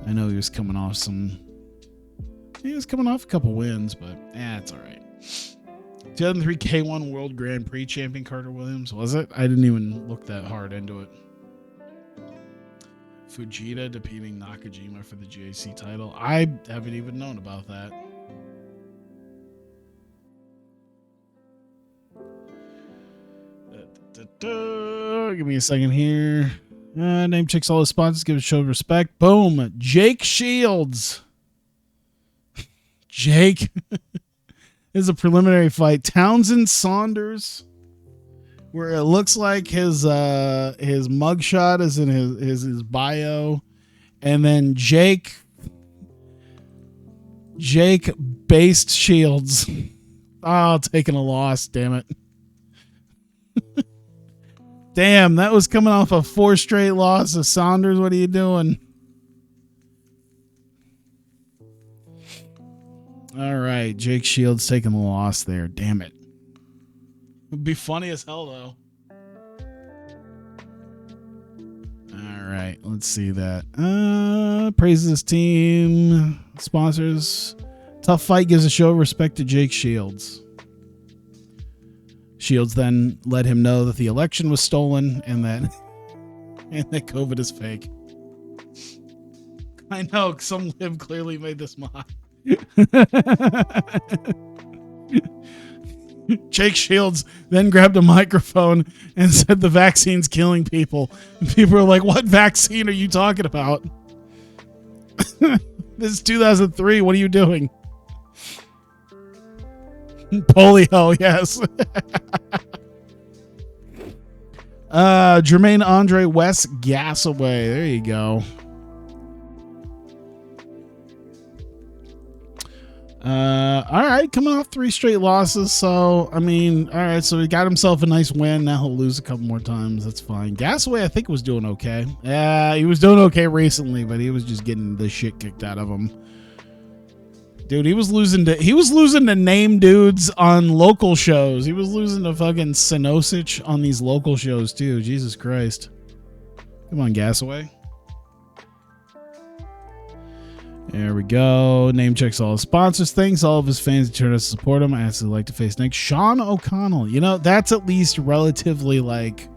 I know he was coming off a couple wins, but it's all right. 2003 K1 World Grand Prix champion Carter Williams, was it? I didn't even look that hard into it. Fujita defeating Nakajima for the GAC title. I haven't even known about that. Give me a second here. Name checks all the sponsors. Give a show of respect. Boom. Jake Shields. Jake is a preliminary fight. Townsend Saunders, where it looks like his mugshot is in his bio, and then Jake based Shields. Oh, taking a loss. Damn it. Damn, that was coming off of 4 straight losses. Saunders, what are you doing? All right, Jake Shields taking the loss there. Damn it. It'd be funny as hell, though. All right, let's see that. Praises his team. Sponsors. Tough fight gives a show of respect to Jake Shields. Shields then let him know that the election was stolen and that COVID is fake. I know, some live clearly made this mock. Jake Shields then grabbed a microphone and said the vaccine's killing people. And people are like, what vaccine are you talking about? This is 2003. What are you doing? Polio, yes. Jermaine Andre West Gasaway. There you go. All right, coming off 3 straight losses. So, I mean, all right, so he got himself a nice win. Now he'll lose a couple more times. That's fine. Gasaway, I think, was doing okay. Yeah, he was doing okay recently, but he was just getting the shit kicked out of him. Dude, he was losing to name dudes on local shows. He was losing to fucking Sinosich on these local shows too. Jesus Christ. Come on, Gasaway. There we go. Name checks all his sponsors. Thanks all of his fans who turned us to support him. I actually like to face next. Sean O'Connell. You know, that's at least relatively like,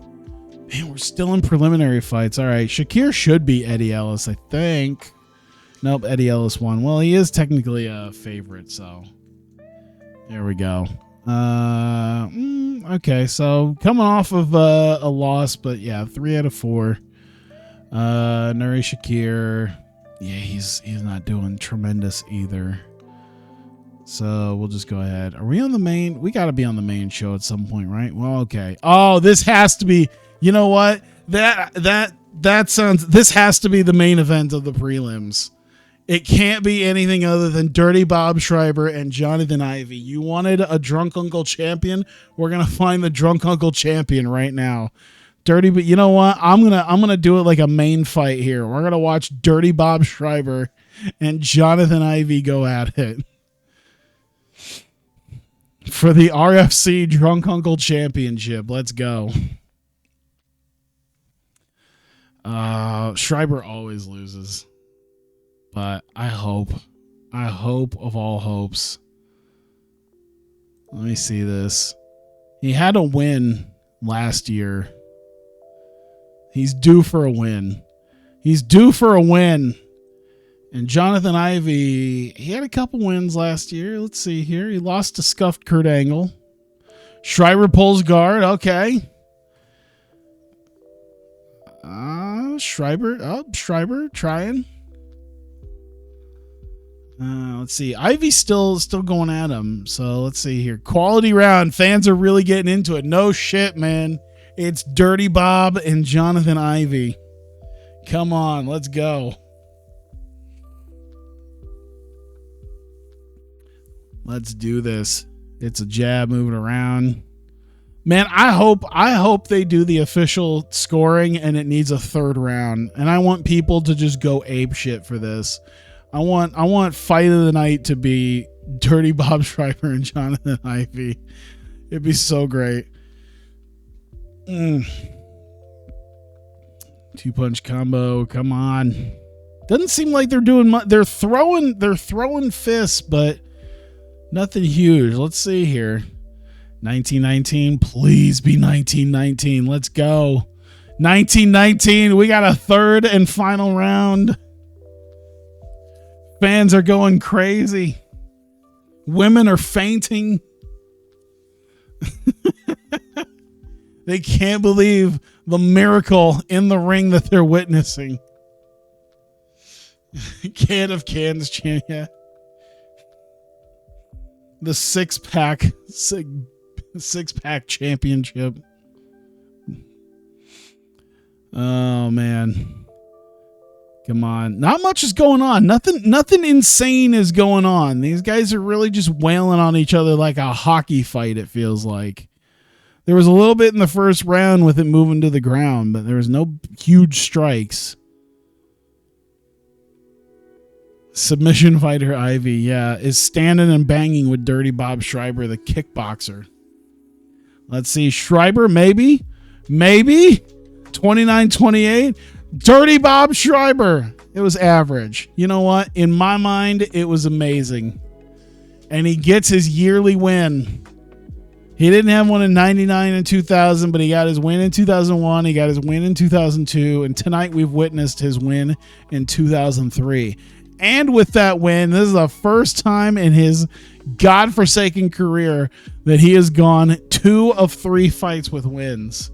man, we're still in preliminary fights. All right. Shakir should be Eddie Ellis, I think. Nope, Eddie Ellis won. Well, he is technically a favorite, so there we go. Okay, so coming off of a loss, but yeah, 3 out of 4. Nuri Shakir, yeah, he's not doing tremendous either. So we'll just go ahead. Are we on the main? We got to be on the main show at some point, right? Well, okay. Oh, this has to be. You know what? That sounds. This has to be the main event of the prelims. It can't be anything other than Dirty Bob Schreiber and Jonathan Ivey. You wanted a drunk uncle champion? We're gonna find the drunk uncle champion right now. Dirty, but you know what? I'm gonna do it like a main fight here. We're gonna watch Dirty Bob Schreiber and Jonathan Ivey go at it for the RFC Drunk Uncle Championship. Let's go. Schreiber always loses. But I hope of all hopes. Let me see this. He had a win last year. He's due for a win. And Jonathan Ivey, he had a couple wins last year. Let's see here. He lost to scuffed Kurt Angle. Schreiber pulls guard. Okay. Schreiber trying. Let's see. Ivy's still going at him. So let's see here. Quality round. Fans are really getting into it. No shit, man. It's Dirty Bob and Jonathan Ivey. Come on, let's go. Let's do this. It's a jab moving around. Man, I hope they do the official scoring and it needs a 3rd round. And I want people to just go ape shit for this. I want fight of the night to be Dirty Bob Schreiber and Jonathan Ivey. It'd be so great. 2-punch combo. Come on. Doesn't seem like they're doing much. They're throwing fists, but nothing huge. Let's see here. 1919. Please be 1919. Let's go. 1919. We got a 3rd and final round. Fans are going crazy. Women are fainting. They can't believe the miracle in the ring that they're witnessing. Can of Cans chant, yeah. The six-pack championship. Oh, man. Come on. Not much is going on. Nothing insane is going on. These guys are really just wailing on each other like a hockey fight, it feels like. There was a little bit in the first round with it moving to the ground, but there was no huge strikes. Submission fighter Ivy, yeah, is standing and banging with Dirty Bob Schreiber, the kickboxer. Let's see. Schreiber, maybe. 29-28. Dirty Bob Schreiber. It was average. You know what? In my mind, it was amazing. And he gets his yearly win. He didn't have one in 99 and 2000, but he got his win in 2001. He got his win in 2002. And tonight we've witnessed his win in 2003. And with that win, this is the first time in his godforsaken career that he has gone 2 of 3 fights with wins.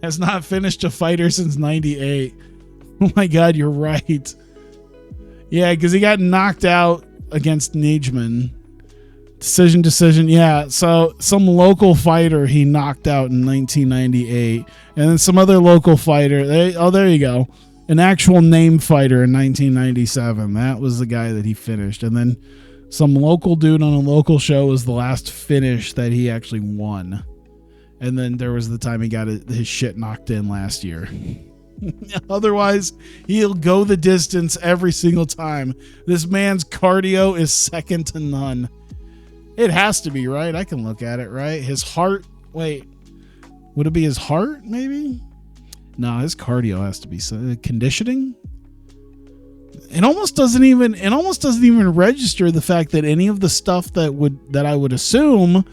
Has not finished a fighter since 98. Oh my God, you're right. Yeah, because he got knocked out against Nijman. Decision. Yeah, so some local fighter he knocked out in 1998. And then some other local fighter. There you go. An actual name fighter in 1997. That was the guy that he finished. And then some local dude on a local show was the last finish that he actually won. And then there was the time he got his shit knocked in last year. Otherwise, he'll go the distance every single time. This man's cardio is second to none. It has to be, right? I can look at it, right? His heart. Wait. Would it be his heart, maybe? No, his cardio has to be conditioning. It almost doesn't even register the fact that any of the stuff that I would assume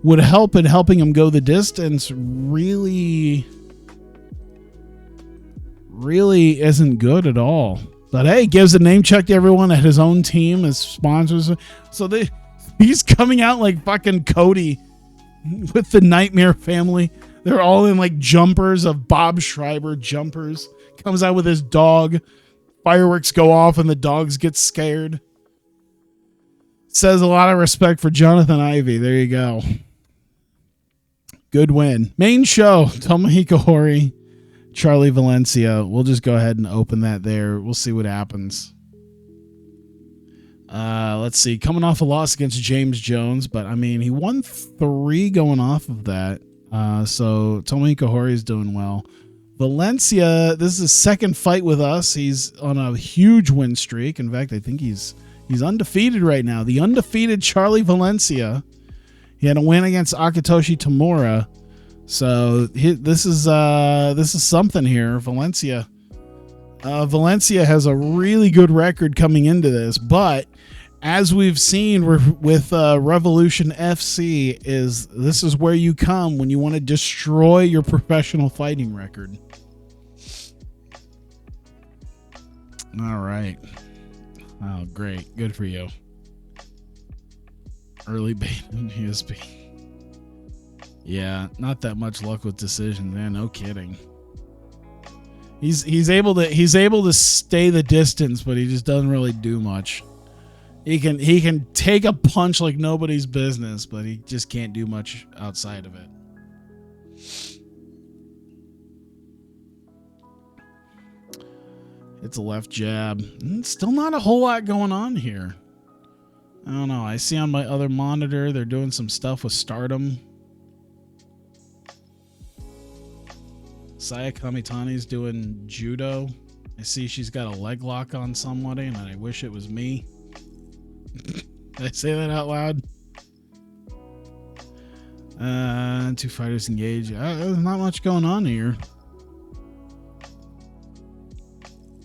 would help in helping him go the distance really isn't good at all. But hey, gives a name check to everyone at his own team as sponsors. So he's coming out like fucking Cody with the Nightmare family. They're all in like jumpers of Bob Schreiber jumpers. Comes out with his dog. Fireworks go off and the dogs get scared. Says a lot of respect for Jonathan Ivey. There you go. Good win. Main show. Tomohiko Hori, Charlie Valencia. We'll just go ahead and open that there. We'll see what happens. Let's see. Coming off a loss against James Jones, but I mean, he won 3 going off of that. So Tomohiko Hori is doing well. Valencia, this is his second fight with us. He's on a huge win streak. In fact, I think he's undefeated right now. The undefeated Charlie Valencia. He had a win against Akitoshi Tamura. So this is something here. Valencia has a really good record coming into this, but as we've seen with Revolution FC, this is where you come when you want to destroy your professional fighting record. All right. Oh, great. Good for you. Early bait in ESP. Yeah, not that much luck with decision, man. No kidding. He's able to stay the distance, but he just doesn't really do much. He can take a punch like nobody's business, but he just can't do much outside of it. It's a left jab. Still not a whole lot going on here. I don't know. I see on my other monitor they're doing some stuff with Stardom. Saya Kamitani's doing judo. I see she's got a leg lock on somebody, and I wish it was me. Did I say that out loud? 2 fighters engage. There's not much going on here.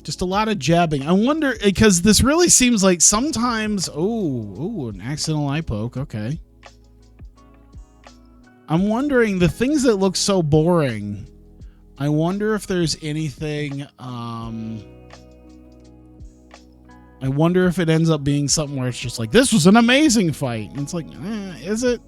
Just a lot of jabbing. I wonder, because this really seems like sometimes... Oh, an accidental eye poke. Okay. I'm wondering, the things that look so boring, I wonder if there's anything... I wonder if it ends up being something where it's just like, this was an amazing fight. And it's like, is it?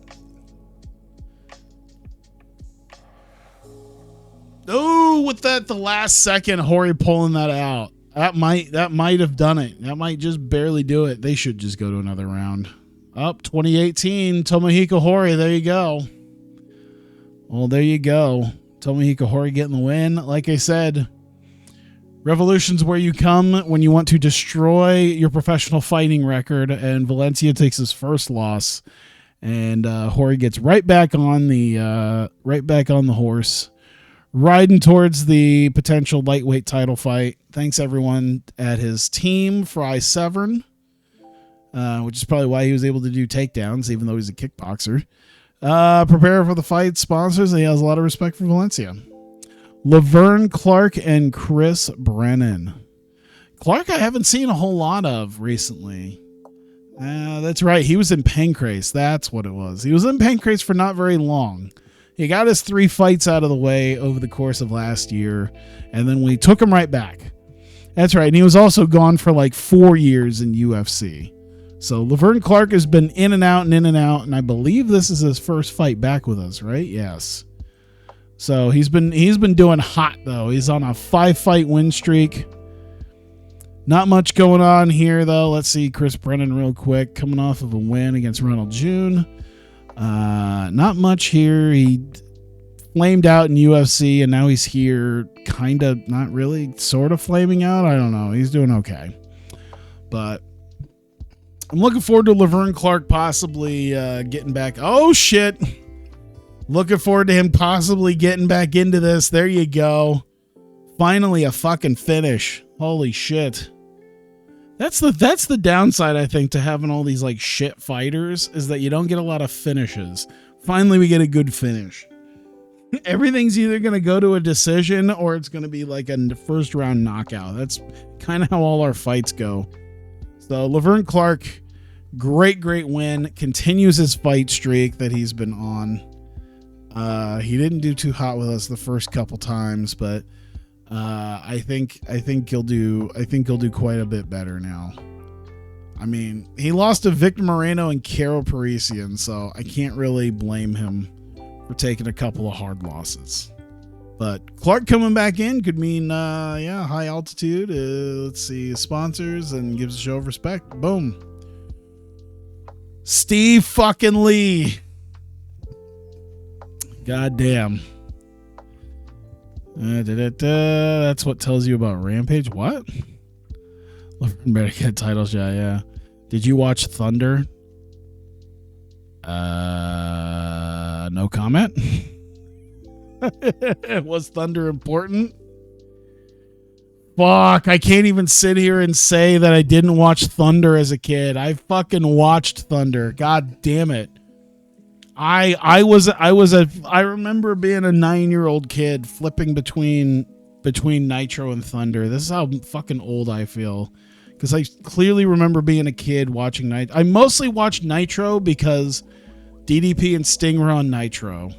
Oh, with the last second, Hori pulling that out. That might have done it. That might just barely do it. They should just go to another round. Up 2018, Tomohiko Hori. There you go. Well, there you go. Tomohiko Hori getting the win. Like I said, Revolution's where you come when you want to destroy your professional fighting record, and Valencia takes his first loss And Jorge gets right back on the horse, riding towards the potential lightweight title fight. Thanks everyone at his team, Fry Severn, which is probably why he was able to do takedowns, even though he's a kickboxer. Prepare for the fight, sponsors, and he has a lot of respect for Valencia. Laverne Clark and Chris Brennan. Clark I haven't seen a whole lot of recently. That's right. He was in Pancrase. That's what it was. He was in Pancrase for not very long. He got his 3 fights out of the way over the course of last year, and then we took him right back. That's right. And he was also gone for like 4 years in UFC. So Laverne Clark has been in and out, and I believe this is his first fight back with us, right? Yes. So he's been doing hot though. He's on a 5-fight win streak. Not much going on here, though. Let's see Chris Brennan real quick. Coming off of a win against Ronald June. Not much here. He flamed out in UFC, and now he's here kind of, not really, sort of flaming out. I don't know. He's doing okay. But I'm looking forward to Laverne Clark possibly getting back. Oh, shit. Looking forward to him possibly getting back into this. There you go. Finally a fucking finish. Holy shit. That's the downside, I think, to having all these like shit fighters, is that you don't get a lot of finishes. Finally, we get a good finish. Everything's either going to go to a decision or it's going to be like a first round knockout. That's kind of how all our fights go. So Laverne Clark, great win. Continues his fight streak that he's been on. He didn't do too hot with us the first couple times, but I think he'll do quite a bit better now. I mean, he lost to Victor Moreno and Karo Parisian, so I can't really blame him for taking a couple of hard losses. But Clark coming back in could mean high altitude. Let's see, sponsors, and gives a show of respect. Boom. Steve fucking Lee. God damn. That's what tells you about Rampage. What? Laverne better get a title shot. Yeah. Did you watch Thunder? No comment. Was Thunder important? Fuck, I can't even sit here and say that I didn't watch Thunder as a kid. I fucking watched Thunder. God damn it. I remember being a 9-year-old kid flipping between Nitro and Thunder. This is how fucking old I feel, because I clearly remember being a kid watching Nitro. I mostly watched Nitro because DDP and Sting were on Nitro,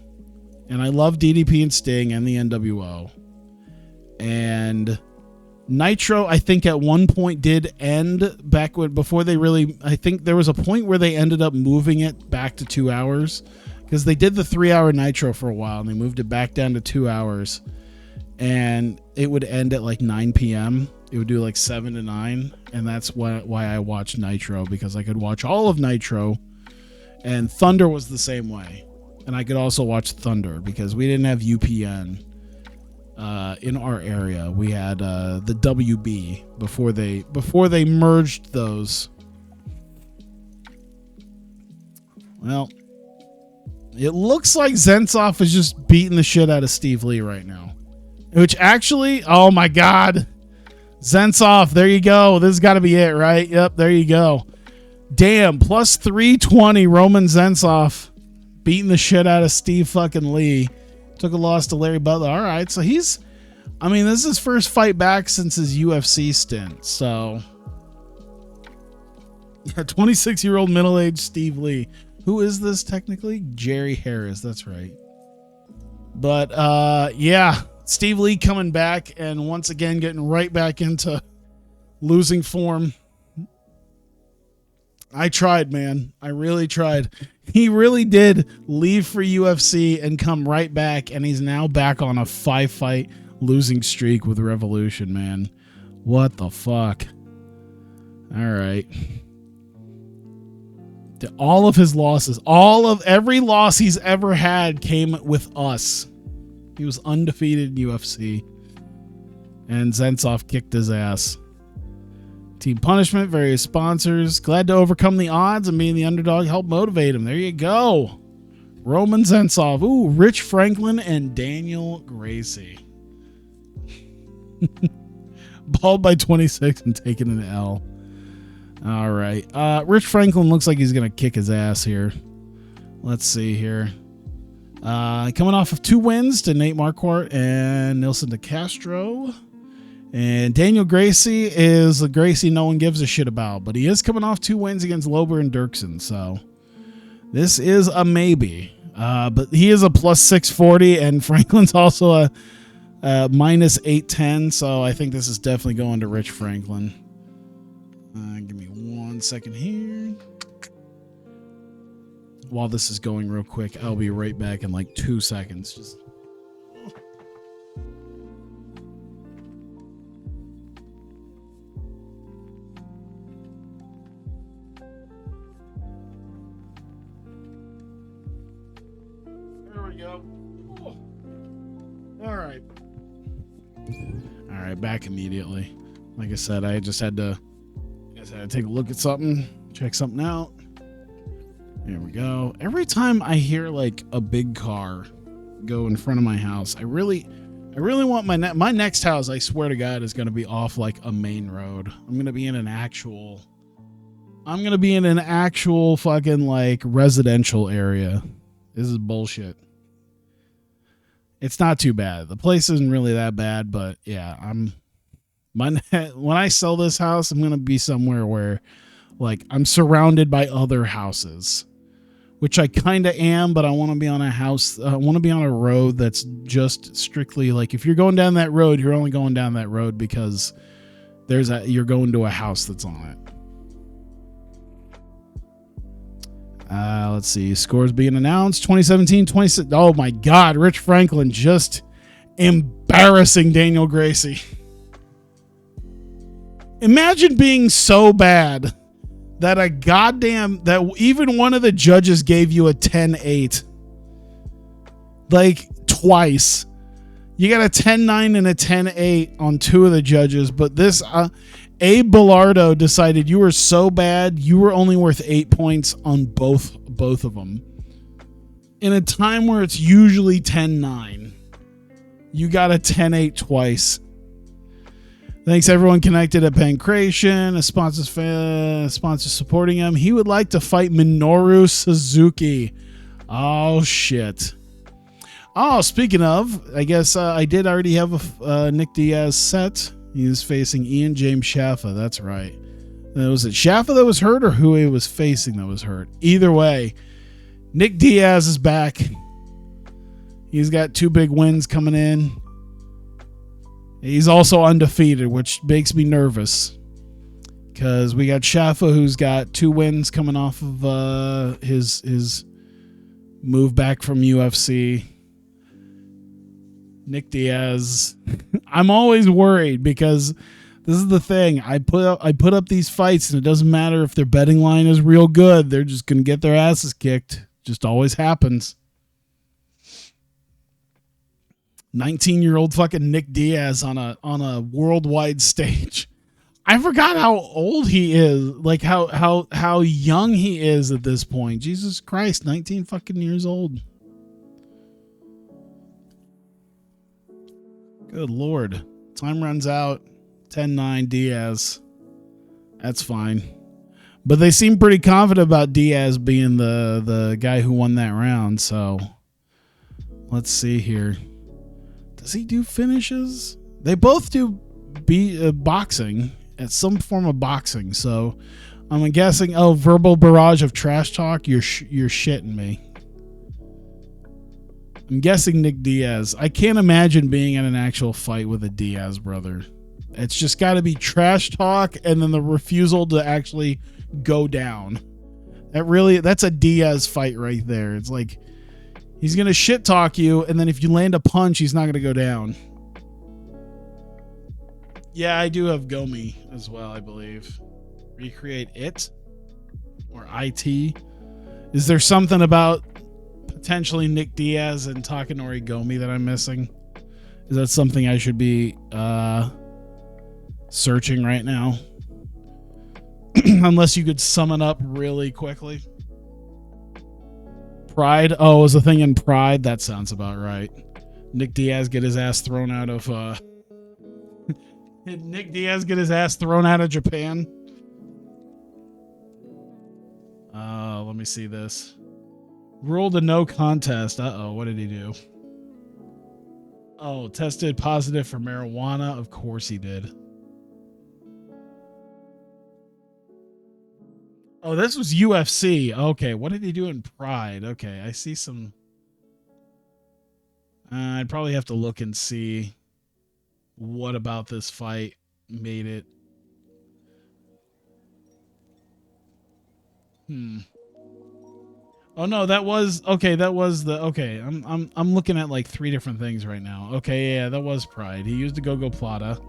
and I love DDP and Sting and the NWO. And Nitro, I think at one point did end back before they really, I think there was a point where they ended up moving it back to 2 hours, because they did the 3-hour Nitro for a while and they moved it back down to 2 hours, and it would end at like 9 p.m. It would do like 7 to 9. And that's why I watched Nitro, because I could watch all of Nitro, and Thunder was the same way. And I could also watch Thunder because we didn't have UPN. In our area, we had the WB before they merged those. Well, it looks like Zensov is just beating the shit out of Steve Lee right now. Which actually, oh my God, Zensov, there you go. This has got to be it, right? Yep, there you go. Damn, plus 320 Roman Zensov beating the shit out of Steve fucking Lee. Took a loss to Larry Butler. All right, so this is his first fight back since his UFC stint. So, yeah, 26-year-old middle-aged Steve Lee. Who is this technically? Jerry Harris. That's right. But, yeah, Steve Lee coming back and once again getting right back into losing form. I tried, man. I really tried. He really did leave for UFC and come right back, and he's now back on a 5-fight losing streak with Revolution, man. What the fuck? All right. All of his losses, every loss he's ever had came with us. He was undefeated in UFC, and Zensov kicked his ass. Team Punishment, various sponsors. Glad to overcome the odds and being the underdog. Help motivate him. There you go. Roman Zensov. Ooh, Rich Franklin and Daniel Gracie. Balled by 26 and taking an L. All right. Rich Franklin looks like he's going to kick his ass here. Let's see here. Coming off of 2 wins to Nate Marquardt and Nilson DeCastro. And Daniel Gracie is the Gracie no one gives a shit about. But he is coming off 2 wins against Lober and Dirksen. So this is a maybe. But he is a plus 640. And Franklin's also a minus 810. So I think this is definitely going to Rich Franklin. Give me 1 second here. While this is going real quick, I'll be right back in like 2 seconds. Just there we go. All right. All right, back immediately. Like I said, I just had to take a look at something, check something out. There we go. Every time I hear like a big car go in front of my house, I really want my next house, I swear to God, is going to be off like a main road. I'm going to be in an actual fucking like residential area. This is bullshit. It's not too bad. The place isn't really that bad, but yeah, when I sell this house, I'm going to be somewhere where like I'm surrounded by other houses, which I kind of am, but I want to be on a house. I want to be on a road that's just strictly like, if you're going down that road, you're only going down that road because you're going to a house that's on it. Let's see. Scores being announced. 2017, 26. Oh my God. Rich Franklin just embarrassing Daniel Gracie. Imagine being so bad that even one of the judges gave you a 10-8. Like twice. You got a 10-9 and a 10-8 on 2 of the judges, but this Abe Bellardo decided you were so bad you were only worth 8 points on both of them. In a time where it's usually 10-9, you got a 10-8 twice. Thanks everyone connected at Pancration, a sponsor supporting him. He would like to fight Minoru Suzuki. Oh shit. Oh, speaking of, I guess I did already have a Nick Diaz set. He was facing Ian James Shaffa. That's right. Was it Shaffa that was hurt or who he was facing that was hurt? Either way, Nick Diaz is back. He's got 2 big wins coming in. He's also undefeated, which makes me nervous because we got Shaffa, who's got 2 wins coming off of his move back from UFC. Nick Diaz. I'm always worried because this is the thing. I put up these fights, and it doesn't matter if their betting line is real good. They're just gonna get their asses kicked. Just always happens. 19-year-old fucking Nick Diaz on a worldwide stage. I forgot how old he is, like how young he is at this point. Jesus Christ, 19 fucking years old. Good Lord. Time runs out. 10-9 Diaz. That's fine. But they seem pretty confident about Diaz being the guy who won that round, so let's see here. Does he do finishes? They both do boxing, at some form of boxing, so I'm guessing, verbal barrage of trash talk, you're shitting me. I'm guessing Nick Diaz. I can't imagine being in an actual fight with a Diaz brother. It's just got to be trash talk and then the refusal to actually go down. That's a Diaz fight right there. It's like he's going to shit talk you, and then if you land a punch, he's not going to go down. Yeah, I do have Gomi as well, I believe. Recreate it or IT. Is there something about potentially Nick Diaz and Takanori Gomi that I'm missing? Is that something I should be searching right now? Unless you could sum it up really quickly. Pride. Oh, was a thing in Pride? That sounds about right. Nick Diaz get his ass thrown out of Nick Diaz get his ass thrown out of Japan. Let me see this. Ruled a no contest. Uh-oh, what did he do? Oh, tested positive for marijuana. Of course he did. Oh, this was UFC. Okay, what did he do in Pride? Okay, I see some. I'd probably have to look and see what about this fight made it. Oh no, that was okay. That was the okay. I'm looking at like 3 different things right now. Okay, yeah, that was Pride. He used a go-go plata.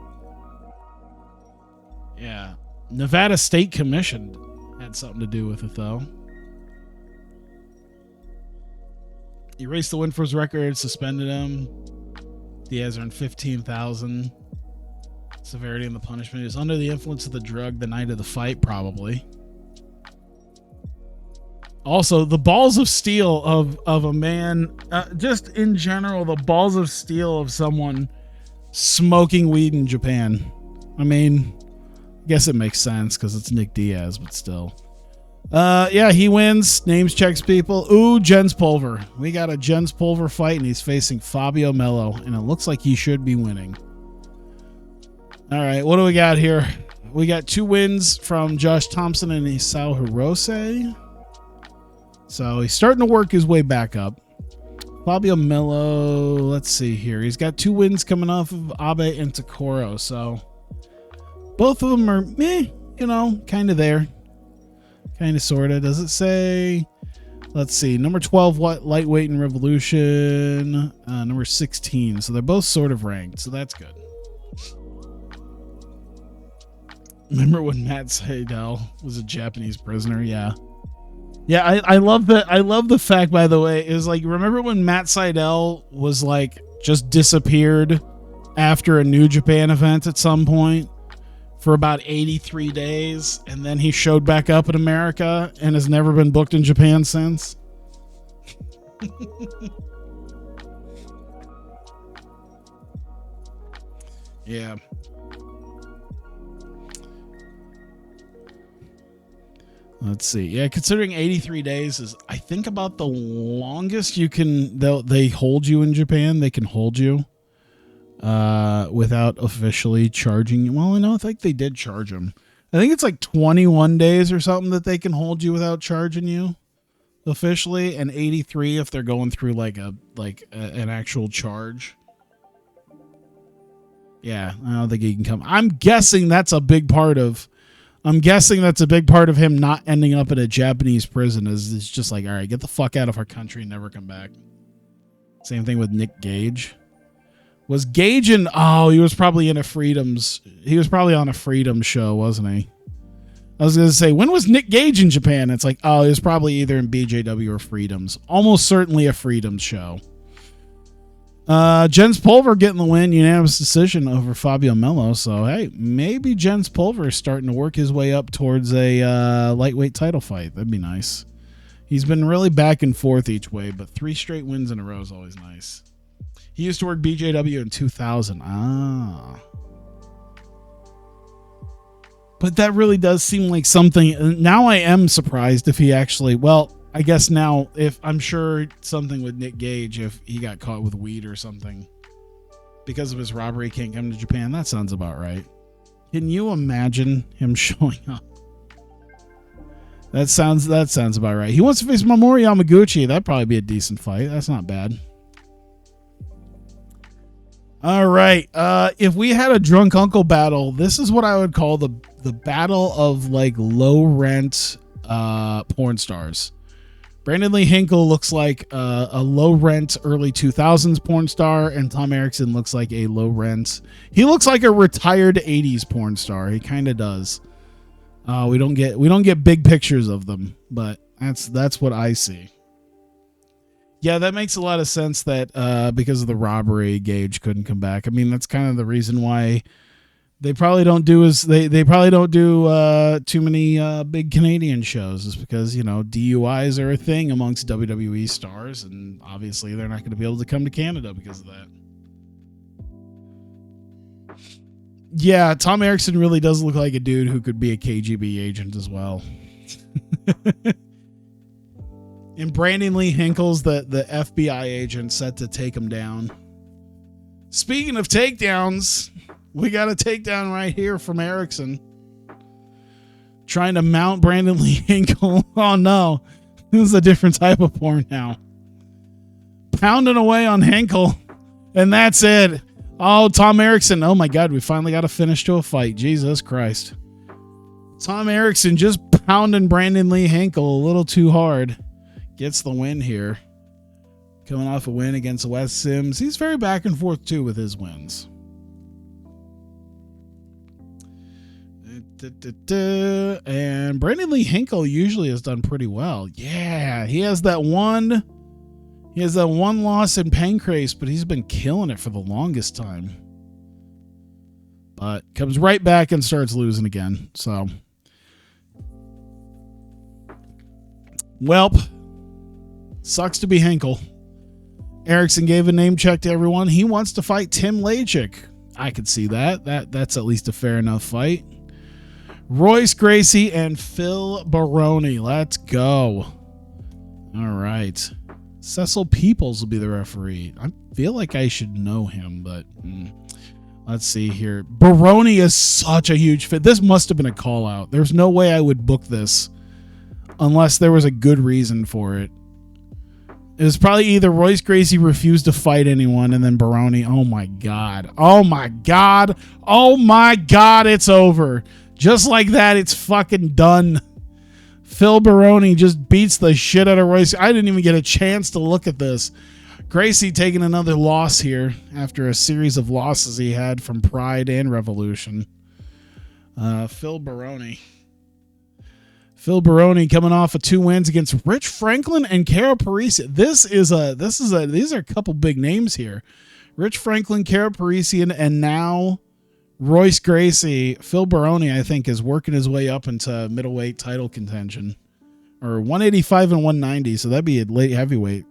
Yeah, Nevada State Commission had something to do with it though. Erased the win for his record, suspended him. Diaz earned 15,000. Severity and the punishment is under the influence of the drug the night of the fight, probably. Also, the balls of steel of a man, just in general, the balls of steel of someone smoking weed in Japan. I mean, I guess it makes sense because it's Nick Diaz, but still. Yeah, he wins. Names checks people. Ooh, Jens Pulver. We got a Jens Pulver fight, and he's facing Fabio Melo, and it looks like he should be winning. All right, what do we got here? We got 2 wins from Josh Thompson and Isao Hirose. So he's starting to work his way back up. Fabio Melo, let's see here. He's got 2 wins coming off of Abe and Takoro. So both of them are, kind of there. Kind of, sort of. Does it say? Let's see. Number 12, lightweight in Revolution. Number 16. So they're both sort of ranked. So that's good. Remember when Matt Seidel was a Japanese prisoner? Yeah. Yeah, I love the fact, by the way, is like, remember when Matt Seidel was like just disappeared after a New Japan event at some point for about 83 days, and then he showed back up in America and has never been booked in Japan since? Yeah. Let's see. Yeah, considering 83 days is, I think, about the longest you can. They hold you in Japan. They can hold you without officially charging you. Well, I think they did charge him. I think it's like 21 days or something that they can hold you without charging you officially, and 83 if they're going through an actual charge. Yeah, I don't think he can come. I'm guessing that's a big part of him not ending up in a Japanese prison. Is it's just like, all right, get the fuck out of our country and never come back. Same thing with Nick Gage. Was Gage in? Oh, he was probably on a Freedom show, wasn't he? I was gonna say, when was Nick Gage in Japan? It's like, oh, he was probably either in BJW or Freedoms. Almost certainly a Freedoms show. Jens Pulver getting the win, unanimous decision over Fabio Melo. So, hey, maybe Jens Pulver is starting to work his way up towards a lightweight title fight. That'd be nice. He's been really back and forth each way, but 3 straight wins in a row is always nice. He used to work BJW in 2000. But that really does seem like something. Now I am surprised if he actually, well, I guess now, if I'm sure something with Nick Gage, if he got caught with weed or something because of his robbery, can't come to Japan. That sounds about right. Can you imagine him showing up? That sounds about right. He wants to face Mamoru Yamaguchi. That'd probably be a decent fight. That's not bad. All right. If we had a drunk uncle battle, this is what I would call the battle of like low rent porn stars. Brandon Lee Hinkle looks like a low rent early 2000s porn star, and Tom Erickson looks like a low rent. He looks like a retired 80s porn star. He kind of does. We don't get big pictures of them, but that's what I see. Yeah, that makes a lot of sense that because of the robbery, Gage couldn't come back. I mean, that's kind of the reason why They probably don't do too many big Canadian shows, just because, you know, DUIs are a thing amongst WWE stars, and obviously they're not going to be able to come to Canada because of that. Yeah, Tom Erickson really does look like a dude who could be a KGB agent as well. And Brandon Lee Hinkle's the FBI agent set to take him down. Speaking of takedowns, we got a takedown right here from Erickson. Trying to mount Brandon Lee Hinkle. Oh no, this is a different type of porn now. Pounding away on Hinkle, and that's it. Oh, Tom Erickson. Oh my God, we finally got a finish to a fight. Jesus Christ. Tom Erickson just pounding Brandon Lee Hinkle a little too hard. Gets the win here. Coming off a win against Wes Sims. He's very back and forth too with his wins. And Brandon Lee Hinkle usually has done pretty well. Yeah, he has that one loss in Pancrase, but he's been killing it for the longest time. But comes right back and starts losing again. So, welp, sucks to be Hinkle. Erickson gave a name check to everyone. He wants to fight Tim Lajcik. I could see that. That's at least a fair enough fight. Royce Gracie and Phil Baroni. Let's go. All right. Cecil Peoples will be the referee. I feel like I should know him, but let's see here. Baroni is such a huge fit. This must have been a call out. There's no way I would book this unless there was a good reason for it. It was probably either Royce Gracie refused to fight anyone, and then Baroni. Oh my God. Oh my God. Oh my God. It's over. Just like that, it's fucking done. Phil Baroni just beats the shit out of Royce. I didn't even get a chance to look at this. Gracie taking another loss here after a series of losses he had from Pride and Revolution. Phil Baroni. Phil Baroni coming off of 2 wins against Rich Franklin and Cara Parisi. These are a couple big names here. Rich Franklin, Cara Parisi, and now Royce Gracie. Phil Baroni, I think, is working his way up into middleweight title contention, or 185 and 190. So that'd be a light heavyweight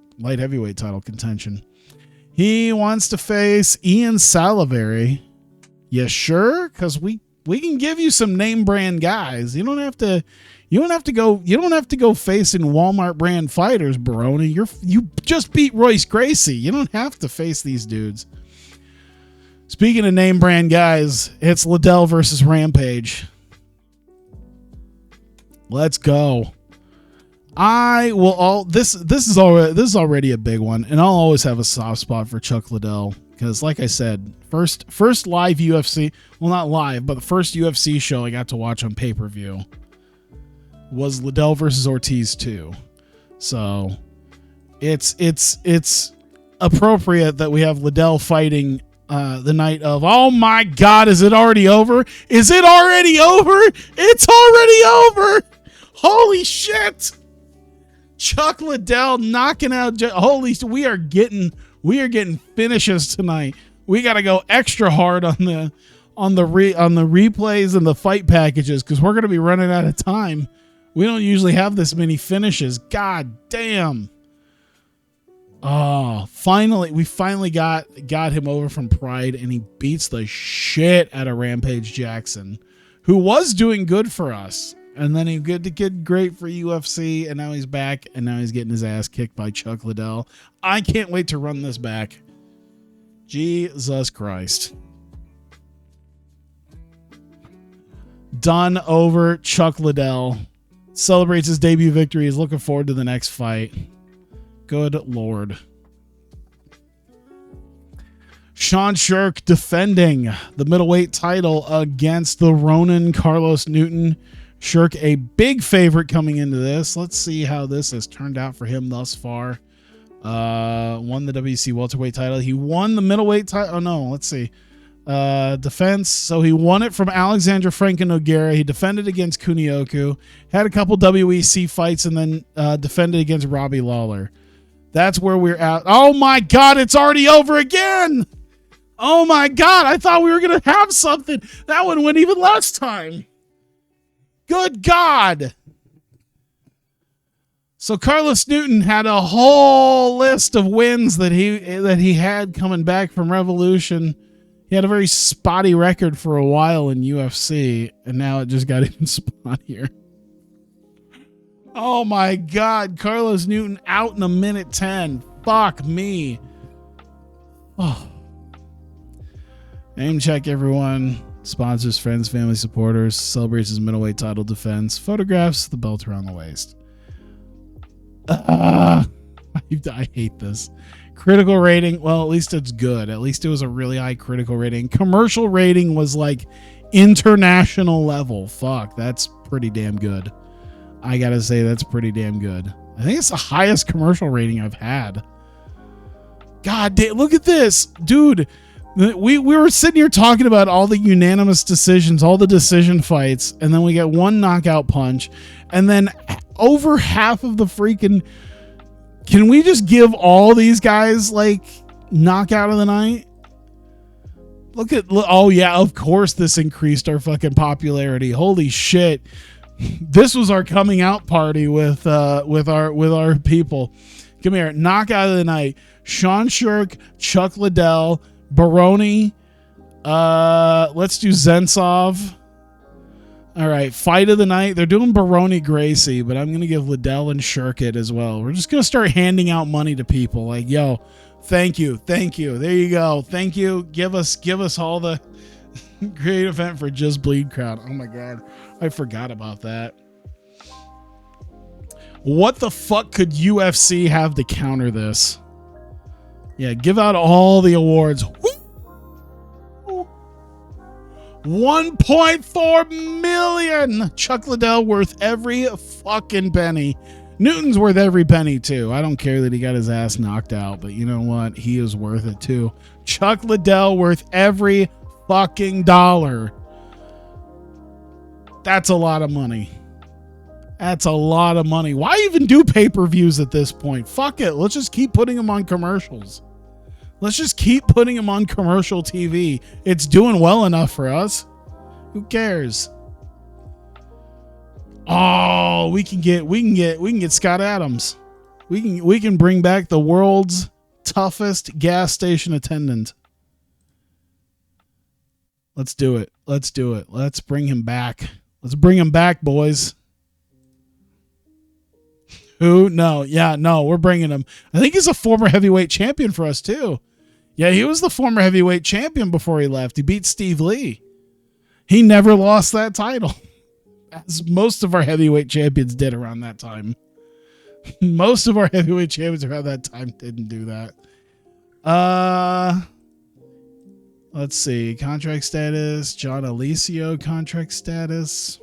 title contention. He wants to face Ian Salivary. You sure? Because we can give you some name brand guys. You don't have to go facing Walmart brand fighters, Baroni. You just beat Royce Gracie. You don't have to face these dudes. Speaking of name brand guys, it's Liddell versus Rampage. Let's go. This is already a big one, and I'll always have a soft spot for Chuck Liddell because, like I said, first live UFC, well, not live, but the first UFC show I got to watch on pay-per-view was Liddell versus Ortiz 2. So it's appropriate that we have Liddell fighting the night of. Oh my God, is it already over? Is it already over? It's already over. Holy shit. Chuck Liddell knocking out. Holy, we are getting finishes tonight. We got to go extra hard on the replays and the fight packages because we're going to be running out of time. We don't usually have this many finishes. God damn. Oh, we finally got him over from Pride, and he beats the shit out of Rampage Jackson, who was doing good for us. And then he did great for UFC, and now he's back, and now he's getting his ass kicked by Chuck Liddell. I can't wait to run this back. Jesus Christ. Done over Chuck Liddell. Celebrates his debut victory. He's looking forward to the next fight. Good Lord. Sean Sherk defending the middleweight title against the Ronin Carlos Newton. Sherk, a big favorite coming into this. Let's see how this has turned out for him thus far. Won the WC welterweight title. He won the middleweight title. Oh no, let's see. Defense. So he won it from Alexander Frank and Nogueira. He defended against Kunioku. Had a couple WEC fights and then defended against Robbie Lawler. That's where we're at. Oh my God, it's already over again. Oh my God, I thought we were going to have something. That one went even last time. Good God. So Carlos Newton had a whole list of wins that he had coming back from Revolution. He had a very spotty record for a while in UFC, and now it just got even spottier. Oh my God, Carlos Newton out in a minute 10. Fuck me. Oh. Name check, everyone. Sponsors, friends, family, supporters. Celebrates his middleweight title defense. Photographs, the belt around the waist. I hate this. Critical rating, well, at least it's good. At least it was a really high critical rating. Commercial rating was like international level. Fuck, that's pretty damn good. I gotta say, that's pretty damn good. I think it's the highest commercial rating I've had. God damn, look at this. Dude, we were sitting here talking about all the unanimous decisions, all the decision fights, and then we get one knockout punch, and then over half of the freaking... Can we just give all these guys, like, knockout of the night? Oh yeah, of course this increased our fucking popularity. Holy shit. This was our coming out party with our people. Come here, knockout of the night. Sean Sherk, Chuck Liddell, Baroni. Let's do Zensov. All right, fight of the night. They're doing Baroni Gracie, but I'm going to give Liddell and Sherk it as well. We're just going to start handing out money to people. Like, yo, thank you. There you go. Thank you. Give us all the great event for Just Bleed crowd. Oh my God. I forgot about that. What the fuck could UFC have to counter this? Yeah, give out all the awards. Woo! 1.4 million. Chuck Liddell worth every fucking penny. Newton's worth every penny too. I don't care that he got his ass knocked out, but you know what? He is worth it too. Chuck Liddell worth every fucking dollar. That's a lot of money. That's a lot of money. Why even do pay-per-views at this point? Fuck it. Let's just keep putting them on commercials. Let's just keep putting them on commercial TV. It's doing well enough for us. Who cares? Oh, we can get Scott Adams. We can bring back the world's toughest gas station attendant. Let's do it. Let's bring him back. Let's bring him back, boys. Who? No. Yeah, no, we're bringing him. I think he's a former heavyweight champion for us too. Yeah, he was the former heavyweight champion before he left. He beat Steve Lee. He never lost that title, as most of our heavyweight champions did around that time. Most of our heavyweight champions around that time didn't do that. Let's see. Contract status. John Alicio contract status.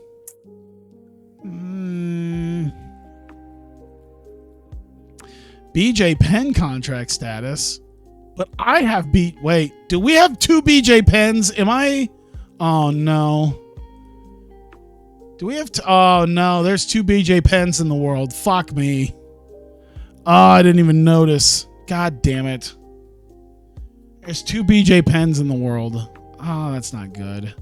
BJ Penn contract status. But I have wait, do we have two BJ Penns? Oh no. Do we have oh no, there's two BJ Penns in the world. Fuck me. Oh, I didn't even notice. God damn it. There's two BJ Penns in the world. Oh, that's not good.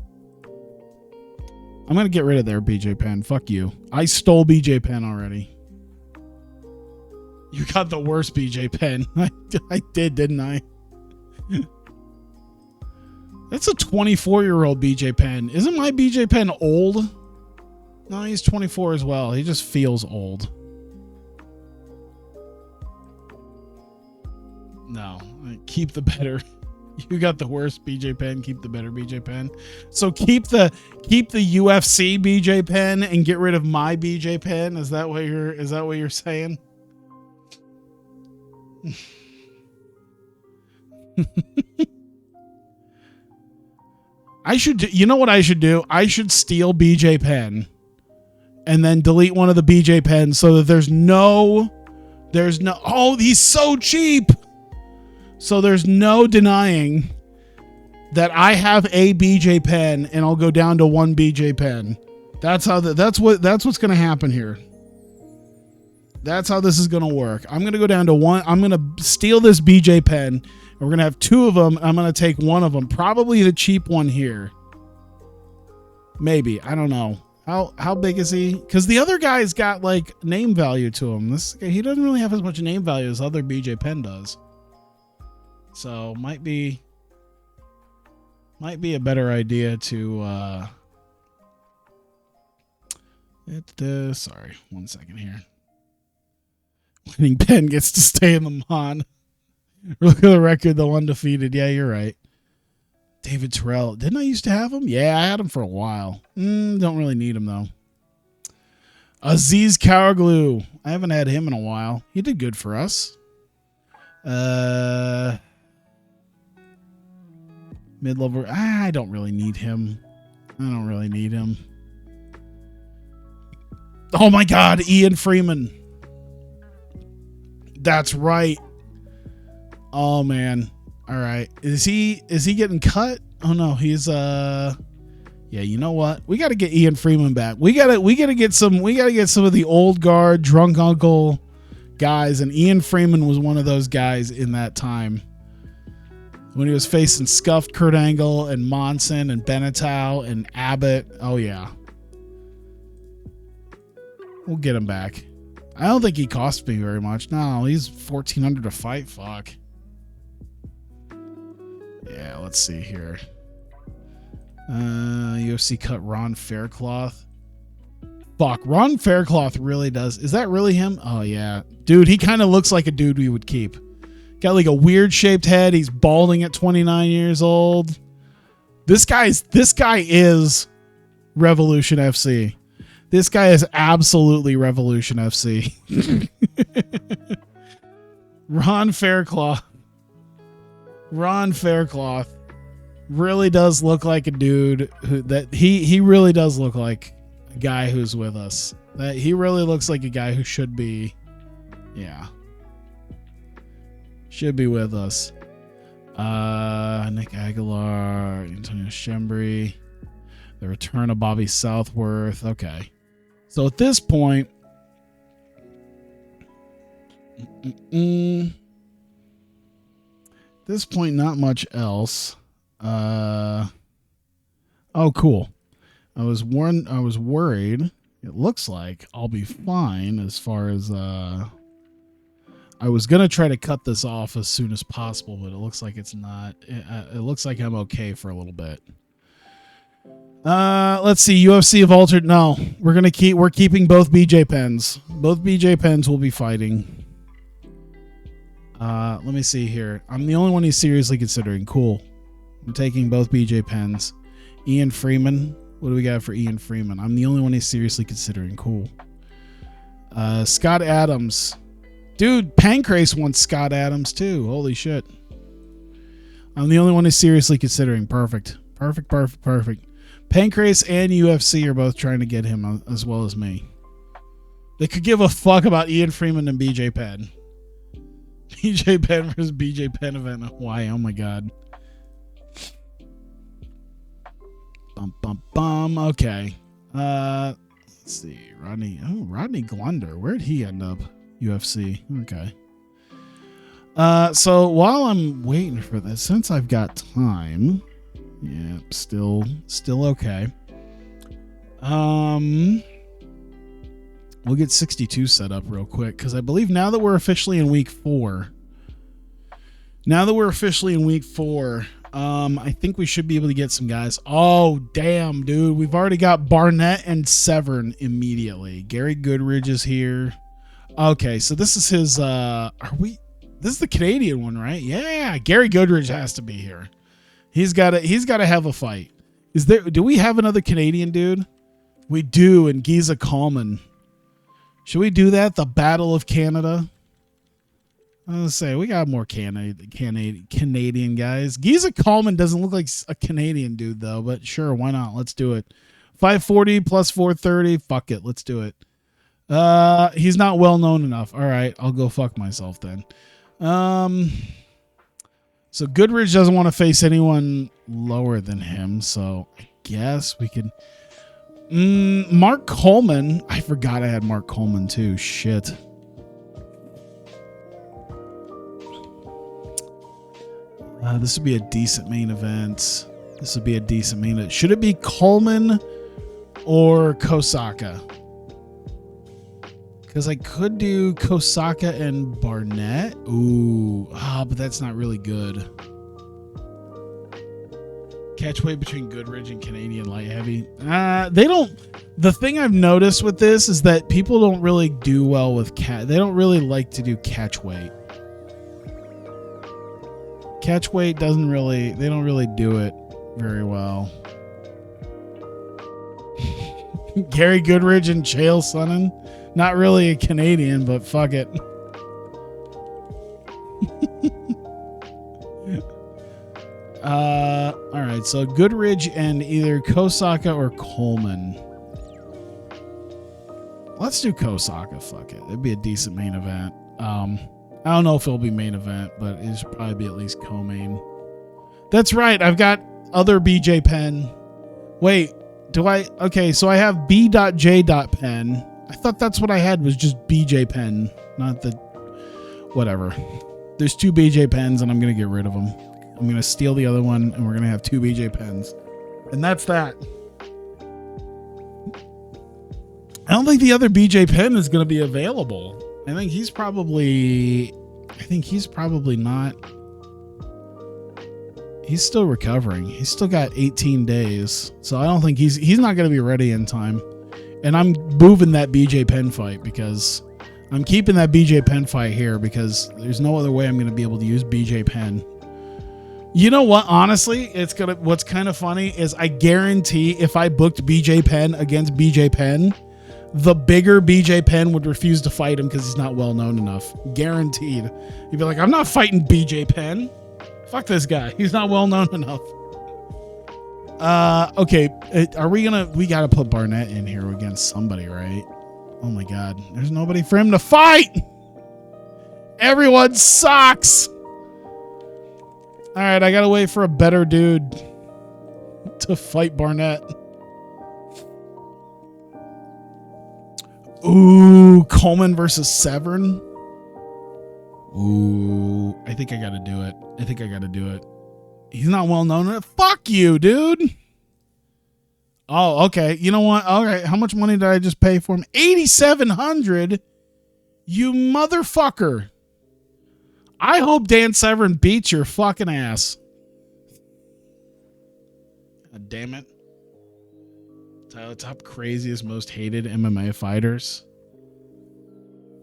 I'm going to get rid of their BJ Penn. Fuck you. I stole BJ Penn already. You got the worst BJ Penn. I did, didn't I? That's a 24-year-old BJ Penn. Isn't my BJ Penn old? No, he's 24 as well. He just feels old. No, keep the better. You got the worst BJ Penn. Keep the better BJ Penn. So keep the UFC BJ Penn and get rid of my BJ Penn. Is that what you're saying? You know what I should do? I should steal BJ Penn and then delete one of the BJ Penns so that there's no, oh, he's so cheap. So there's no denying that I have a BJ Penn and I'll go down to one BJ Penn. That's what's going to happen here. That's how this is going to work. I'm going to go down to one. I'm going to steal this BJ Penn And we're going to have two of them. I'm going to take one of them. Probably the cheap one here. Maybe. I don't know. How big is he? Because the other guy's got like name value to him. This guy, he doesn't really have as much name value as other BJ Penn does. So might be a better idea to sorry, 1 second here. Winning Penn gets to stay in the Mon. Look at the record, though, undefeated. Yeah, you're right. David Terrell. Didn't I used to have him? Yeah, I had him for a while. Don't really need him, though. Aziz Karaglu. I haven't had him in a while. He did good for us. Mid-level. I don't really need him. Oh, my God. Ian Freeman. That's right. Oh, man. All right. Is he getting cut? Oh no, he's yeah, you know what? We got to get Ian Freeman back. We got to get some of the old guard drunk uncle guys, and Ian Freeman was one of those guys in that time when he was facing scuffed Kurt Angle and Monson and Benetow and Abbott. Oh yeah. We'll get him back. I don't think he cost me very much. No, he's $1,400 to fight. Fuck. Yeah, let's see here. UFC cut Ron Faircloth. Fuck, Ron Faircloth really does. Is that really him? Oh, yeah. Dude, he kind of looks like a dude we would keep. Got like a weird shaped head. He's balding at 29 years old. This guy is Revolution FC. This guy is absolutely Revolution FC. Ron Faircloth really does look like a dude he really does look like a guy who's with us. That he really looks like a guy who should be with us. Nick Aguilar, Antonio Schembri, the return of Bobby Southworth. Okay. So at this point, not much else. Oh, cool. I was worried. It looks like I'll be fine as far as I was gonna try to cut this off as soon as possible, but it looks like it's not. It looks like I'm okay for a little bit. Let's see. UFC have altered. No, we're keeping both BJ Penns. Both BJ Penns will be fighting. Let me see here. I'm the only one he's seriously considering. Cool. I'm taking both BJ Penns. Ian Freeman. What do we got for Ian Freeman? I'm the only one he's seriously considering. Cool. Scott Adams. Dude, Pancrase wants Scott Adams too. Holy shit. I'm the only one he's seriously considering. Perfect. Pancrase and UFC are both trying to get him as well as me. They could give a fuck about Ian Freeman and BJ Penn. BJ Penn versus BJ Penn event in Hawaii. Oh my god. Okay. Let's see. Rodney Glunder. Where'd he end up? UFC. Okay. So while I'm waiting for this, since I've got time, yeah, still okay. We'll get 62 set up real quick because I believe now that we're officially in week 4. I think we should be able to get some guys. Oh, damn, dude. We've already got Barnett and Severn immediately. Gary Goodridge is here. Okay, so this is his this is the Canadian one, right? Yeah, Gary Goodridge has to be here. He's got to have a fight. Do we have another Canadian dude? We do, and Giza Coleman. Should we do that? The Battle of Canada? I was going to say, we got more Canadian guys. Giza Coleman doesn't look like a Canadian dude, though, but sure, why not? Let's do it. 540 plus 430. Fuck it. Let's do it. He's not well known enough. All right, I'll go fuck myself then. So Goodridge doesn't want to face anyone lower than him, so I guess we could... Mark Coleman. I forgot I had Mark Coleman too. Shit. This would be a decent main event. This would be a decent main event. Should it be Coleman or Kosaka? Because I could do Kosaka and Barnett. Ooh. But that's not really good. Catchweight between Goodridge and Canadian light heavy. They don't. The thing I've noticed with this is that people don't really do well with They don't really like to do catchweight. Catchweight doesn't really. They don't really do it very well. Gary Goodridge and Chael Sonnen. Not really a Canadian, but fuck it. All right, so Goodridge and either Kosaka or Coleman. Let's do Kosaka. Fuck it. It'd be a decent main event. I don't know if it'll be main event, but it should probably be at least co-main. That's right. I've got other BJ Penn. Wait, do I? Okay, so I have B.J. Penn. I thought that's what I had was just BJ Penn, not the whatever. There's two BJ Penns, and I'm going to get rid of them. I'm going to steal the other one, and we're going to have two BJ Penns. And that's that. I don't think the other BJ Penn is going to be available. I think he's probably not. He's still recovering. He's still got 18 days. So I don't think he's not going to be ready in time. And I'm moving that BJ Penn fight because I'm keeping that BJ Penn fight here because there's no other way I'm going to be able to use BJ Penn. You know what? Honestly, what's kind of funny is I guarantee if I booked BJ Penn against BJ Penn, the bigger BJ Penn would refuse to fight him because he's not well known enough. Guaranteed. He'd be like, I'm not fighting BJ Penn. Fuck this guy. He's not well known enough. Okay. We got to put Barnett in here against somebody, right? Oh my God. There's nobody for him to fight. Everyone sucks. All right, I gotta wait for a better dude to fight Barnett. Ooh, Coleman versus Severn. Ooh, I think I gotta do it. He's not well known. Fuck you, dude. Oh, okay. You know what? All right. How much money did I just pay for him? $8,700. You motherfucker. I hope Dan Severn beats your fucking ass. God damn it. Tyler, top craziest, most hated MMA fighters.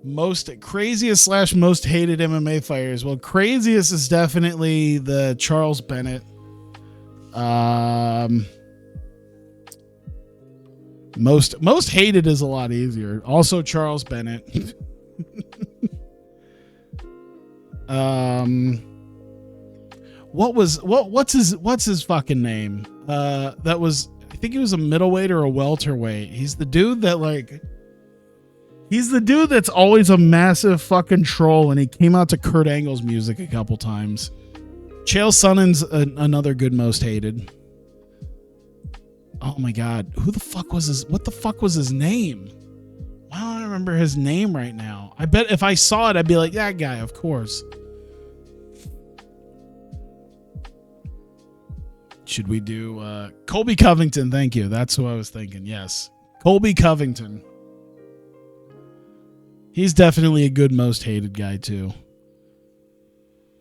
Most craziest / most hated MMA fighters. Well, craziest is definitely the Charles Bennett. Most hated is a lot easier. Also Charles Bennett. What's his fucking name? That was, I think he was a middleweight or a welterweight. He's the dude that's always a massive fucking troll, and he came out to Kurt Angle's music a couple times. Chael Sonnen's another good most hated. Oh my God. What the fuck was his name? Why don't I remember his name right now? I bet if I saw it, I'd be like, that guy, of course. Should we do Colby Covington? Thank you. That's who I was thinking. Yes. Colby Covington. He's definitely a good most hated guy too.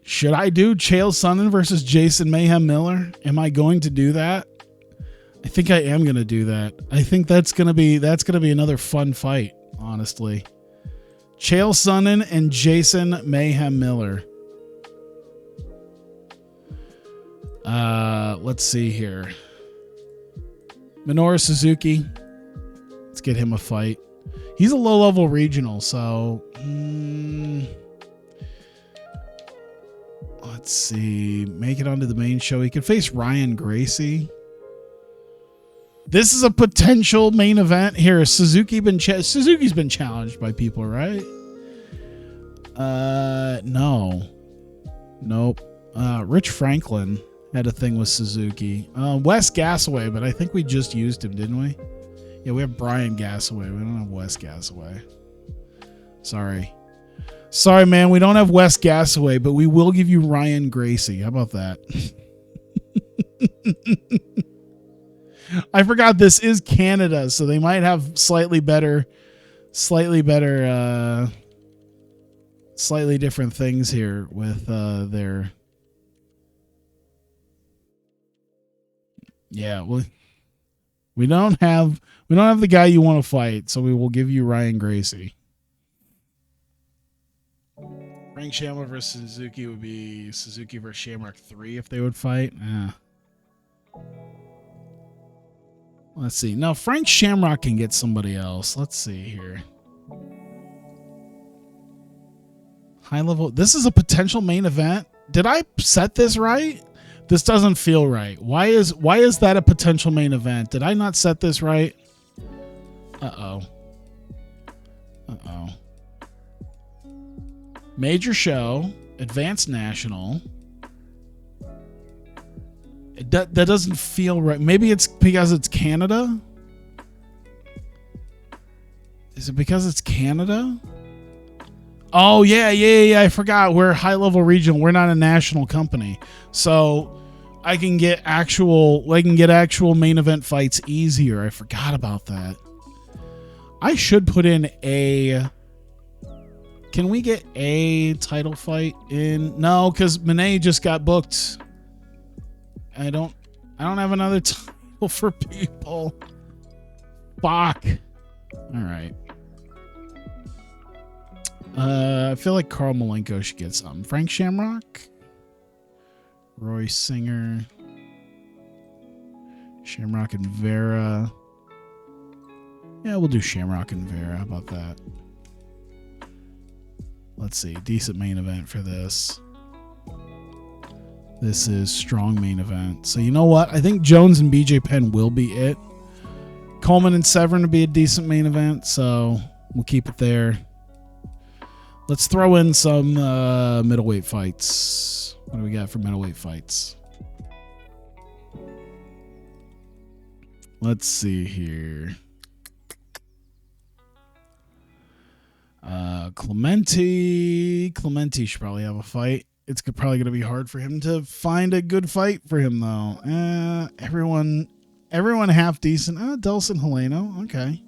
Should I do Chael Sonnen versus Jason Mayhem Miller? Am I going to do that? I think I am going to do that. I think that's going to be another fun fight, honestly. Chael Sonnen and Jason Mayhem Miller. Let's see here. Minoru Suzuki. Let's get him a fight. He's a low-level regional, so let's see. Make it onto the main show. He could face Ryan Gracie. This is a potential main event here. Suzuki's been challenged by people, right? No. Nope. Rich Franklin had a thing with Suzuki. Wes Gasaway, but I think we just used him, didn't we? Yeah, we have Brian Gasaway. We don't have Wes Gasaway. Sorry. Sorry, man. We don't have Wes Gasaway, but we will give you Ryan Gracie. How about that? I forgot this is Canada, so they might have slightly different things here with their. Yeah, well, we don't have the guy you want to fight, so we will give you Ryan Gracie. Frank Shamrock versus Suzuki would be Suzuki versus Shamrock 3 if they would fight. Let's see. No, Frank Shamrock can get somebody else. Let's see here. High level. This is a potential main event. Did I set this right? This doesn't feel right. Why is that a potential main event? Did I not set this right? Uh-oh. Major show, Advanced National. That doesn't feel right. Maybe it's because it's Canada? Is it because it's Canada? Oh, yeah. I forgot. We're high-level regional. We're not a national company. So I can get actual main event fights easier. I forgot about that. I should put in a... Can we get a title fight in? No, because Monet just got booked. I don't have another title for people. Fuck. All right. I feel like Carl Malenko should get something. Frank Shamrock. Roy Singer. Shamrock and Vera. Yeah, we'll do Shamrock and Vera. How about that? Let's see. Decent main event for this. This is strong main event. So you know what? I think Jones and BJ Penn will be it. Coleman and Severn will be a decent main event. So we'll keep it there. Let's throw in some middleweight fights. What do we got for middleweight fights? Let's see here. Clemente should probably have a fight. It's probably going to be hard for him to find a good fight for him, though. Everyone half decent. Delson Heleno. Okay.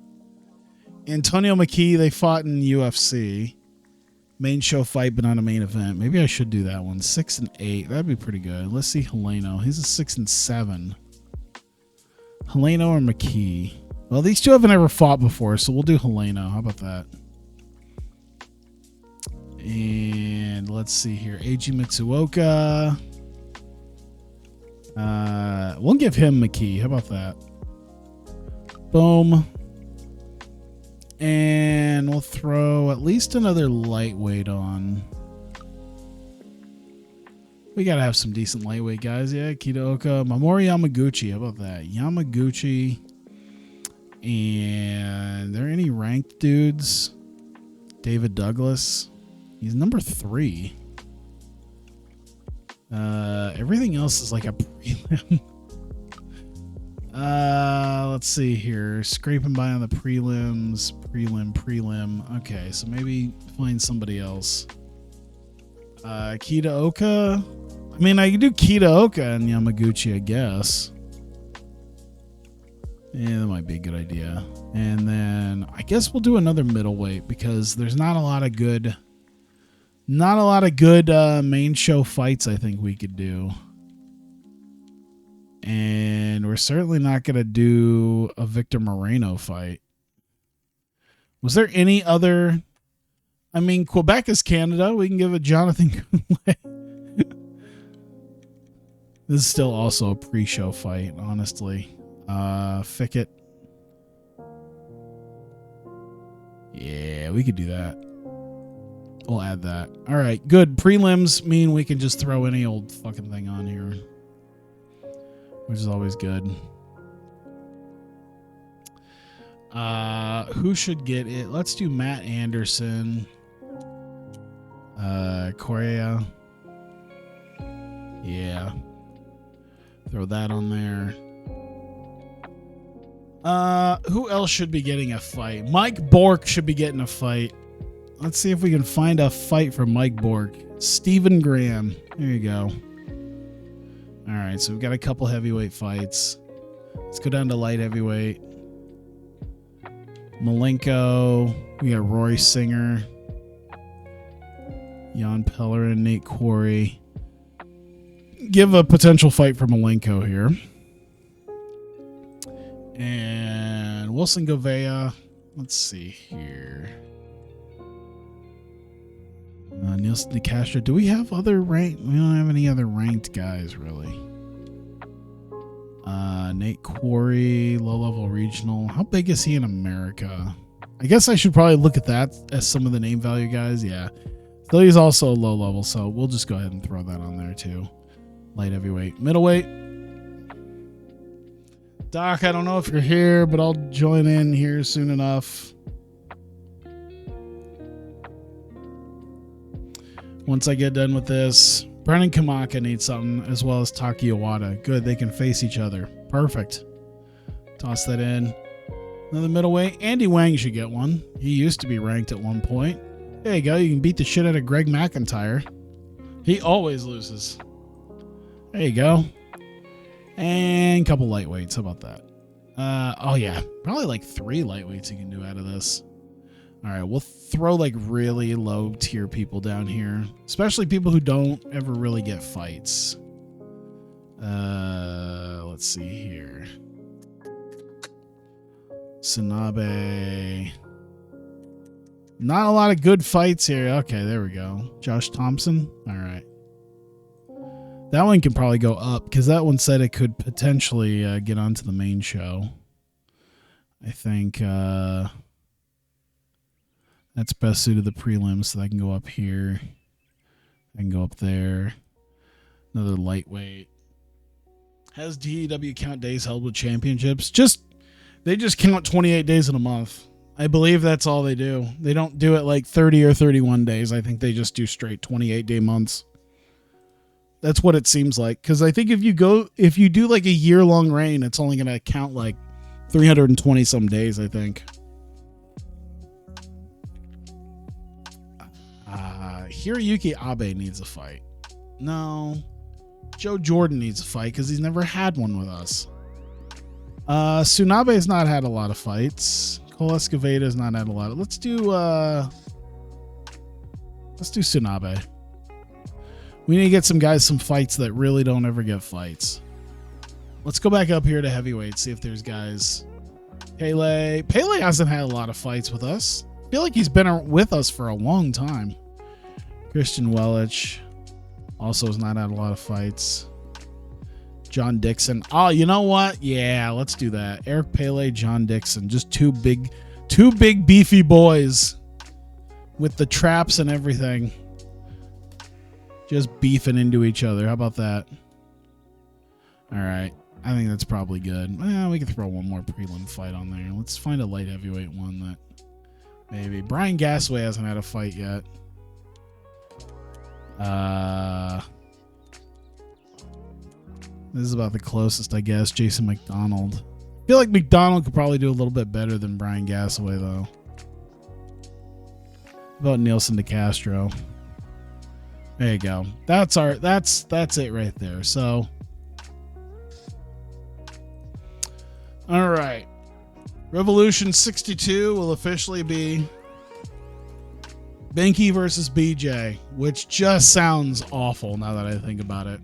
Antonio McKee, they fought in UFC. Main show fight, but not a main event. Maybe I should do that one. 6 and 8. That'd be pretty good. Let's see Heleno. He's a 6 and 7. Heleno or McKee? Well, these two haven't ever fought before, so we'll do Heleno. How about that? And let's see here. Eiji Mitsuoka. We'll give him McKee. How about that? Boom. And we'll throw at least another lightweight on. We got to have some decent lightweight guys. Yeah, Kitaoka. Mamoru Yamaguchi. How about that? Yamaguchi. And are there any ranked dudes? David Douglas. He's number 3. Everything else is like a prelim. Let's see here. Scraping by on the prelims. Prelim. Okay, so maybe find somebody else. Kitaoka. I mean, I could do Kitaoka and Yamaguchi, I guess. Yeah, that might be a good idea. And then I guess we'll do another middleweight because there's not a lot of good main show fights I think we could do. And we're certainly not going to do a Victor Moreno fight. Was there any other? I mean, Quebec is Canada. We can give it Jonathan Goulet. This is still also a pre-show fight, honestly. Fickett. Yeah, we could do that. We'll add that. All right, good. Prelims mean we can just throw any old fucking thing on here, which is always good. Who should get it? Let's do Matt Anderson. Correa. Yeah. Throw that on there. Who else should be getting a fight? Mike Bork should be getting a fight. Let's see if we can find a fight for Mike Bork. Stephen Graham. There you go. All right, so we've got a couple heavyweight fights. Let's go down to light heavyweight. Malenko. We got Roy Singer. Jan Pellerin, Nate Quarry. Give a potential fight for Malenko here. And Wilson Govea. Let's see here. Nielsen DeCastro. Do we have other ranked? We don't have any other ranked guys, really. Nate Quarry, low-level regional. How big is he in America? I guess I should probably look at that as some of the name value guys. Yeah. So he's also low level, so we'll just go ahead and throw that on there too. Light heavyweight. Middleweight. Doc, I don't know if you're here, but I'll join in here soon enough. Once I get done with this, Brennan Kamaka needs something, as well as Taki Iwata. Good, they can face each other. Perfect. Toss that in. Another middleweight. Andy Wang should get one. He used to be ranked at one point. There you go. You can beat the shit out of Greg McIntyre. He always loses. There you go. And a couple lightweights. How about that? Oh, yeah. Probably like 3 lightweights you can do out of this. All right. We'll throw like really low tier people down here, especially people who don't ever really get fights. Let's see here. Sanabe. Not a lot of good fights here. Okay, there we go. Josh Thompson. All right. That one can probably go up because that one said it could potentially get onto the main show. I think that's best suited the prelims, so I can go up here. I can go up there. Another lightweight. Has DEW count days held with championships? They just count 28 days in a month. I believe that's all they do. They don't do it like 30 or 31 days. I think they just do straight 28-day months. That's what it seems like. Because I think if you do like a year-long reign, it's only going to count like 320 some days, I think. Hiroyuki Abe needs a fight. No. Joe Jordan needs a fight because he's never had one with us. Tsunabe's not had a lot of fights. Cole Escoveda's not had a lot of. Let's do Tsunabe. We need to get some guys some fights that really don't ever get fights. Let's go back up here to heavyweight, see if there's guys. Pele hasn't had a lot of fights with us. I feel like he's been with us for a long time. Christian Welch also has not had a lot of fights. John Dixon. Oh, you know what? Yeah, let's do that. Eric Pele, John Dixon. Just two big beefy boys with the traps and everything. Just beefing into each other. How about that? All right. I think that's probably good. Well, we can throw one more prelim fight on there. Let's find a light heavyweight one that maybe. Brian Gasway hasn't had a fight yet. This is about the closest, I guess. Jason McDonald. I feel like McDonald could probably do a little bit better than Brian Gasaway, though. How about Nielsen DeCastro? There you go. That's it right there. So, all right. Revolution 62 will officially be Benke versus BJ, which just sounds awful now that I think about it.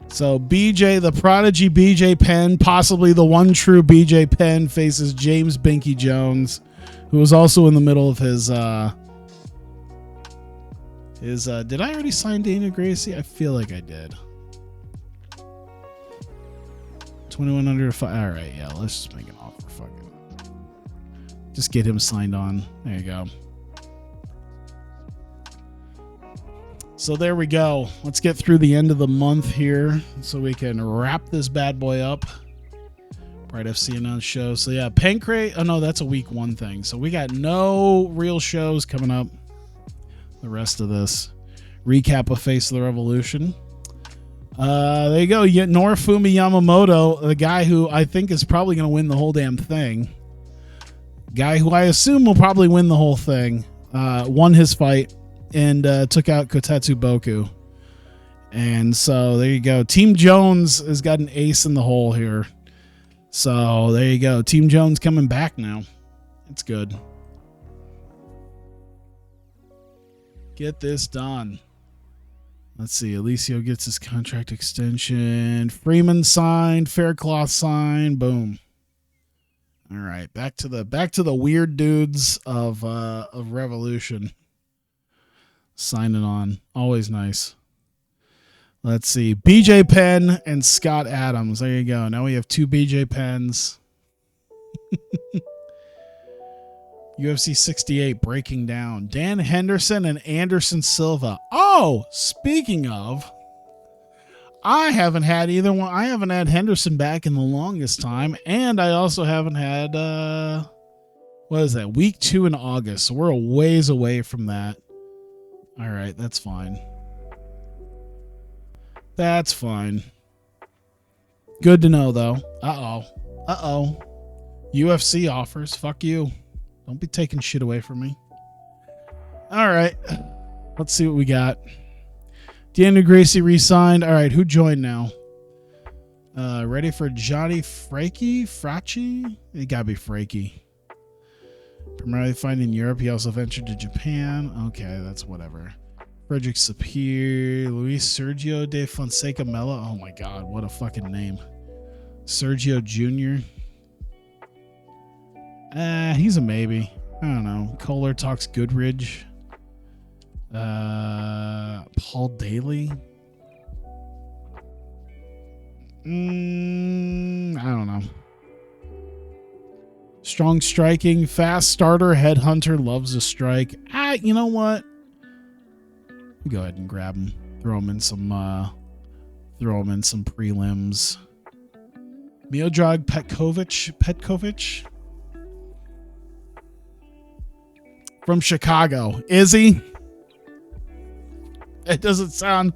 So BJ, the prodigy BJ Penn, possibly the one true BJ Penn, faces James Binky Jones, who was also in the middle of his did I already sign Dana Gracie? I feel like I did. 21 under 5. All right, yeah, let's just make an offer. Fucking just get him signed on. There you go. So there we go. Let's get through the end of the month here so we can wrap this bad boy up. Pride FC announced show. So yeah, Pancrase. Oh no, that's a week 1 thing. So we got no real shows coming up. The rest of this recap of Face of the Revolution. There you go. You get Norifumi Yamamoto, the guy who I think is probably going to win the whole damn thing. Guy who I assume will probably win the whole thing. Won his fight and took out Kotetsu Boku. And so there you go. Team Jones has got an ace in the hole here. So there you go. Team Jones coming back now. It's good. Get this done. Let's see. Alicio gets his contract extension. Freeman signed. Faircloth signed. Boom. All right. Back to the weird dudes of Revolution. Signing on. Always nice. Let's see. BJ Penn and Scott Adams. There you go. Now we have 2 BJ Penns. UFC 68 breaking down. Dan Henderson and Anderson Silva. Oh, speaking of, I haven't had either one. I haven't had Henderson back in the longest time. And I also haven't had, what is that? Week 2 in August. So we're a ways away from that. All right. That's fine. That's fine. Good to know, though. Uh-oh. UFC offers. Fuck you. Don't be taking shit away from me. All right. Let's see what we got. Deanna Gracie re-signed. All right. Who joined now? Ready for Johnny Fracci? It gotta be Frankie. Primarily fighting in Europe. He also ventured to Japan. Okay. That's whatever. Frederick Sapir, Luis Sergio de Fonseca Mella. Oh my God, what a fucking name. Sergio Jr. He's a maybe. I don't know. Kohler talks Goodridge. Paul Daly. I don't know. Strong striking, fast starter, headhunter, loves a strike. You know what? Go ahead and grab him. Throw him in some prelims. Miodrag Petkovic from Chicago. Is he? It doesn't sound.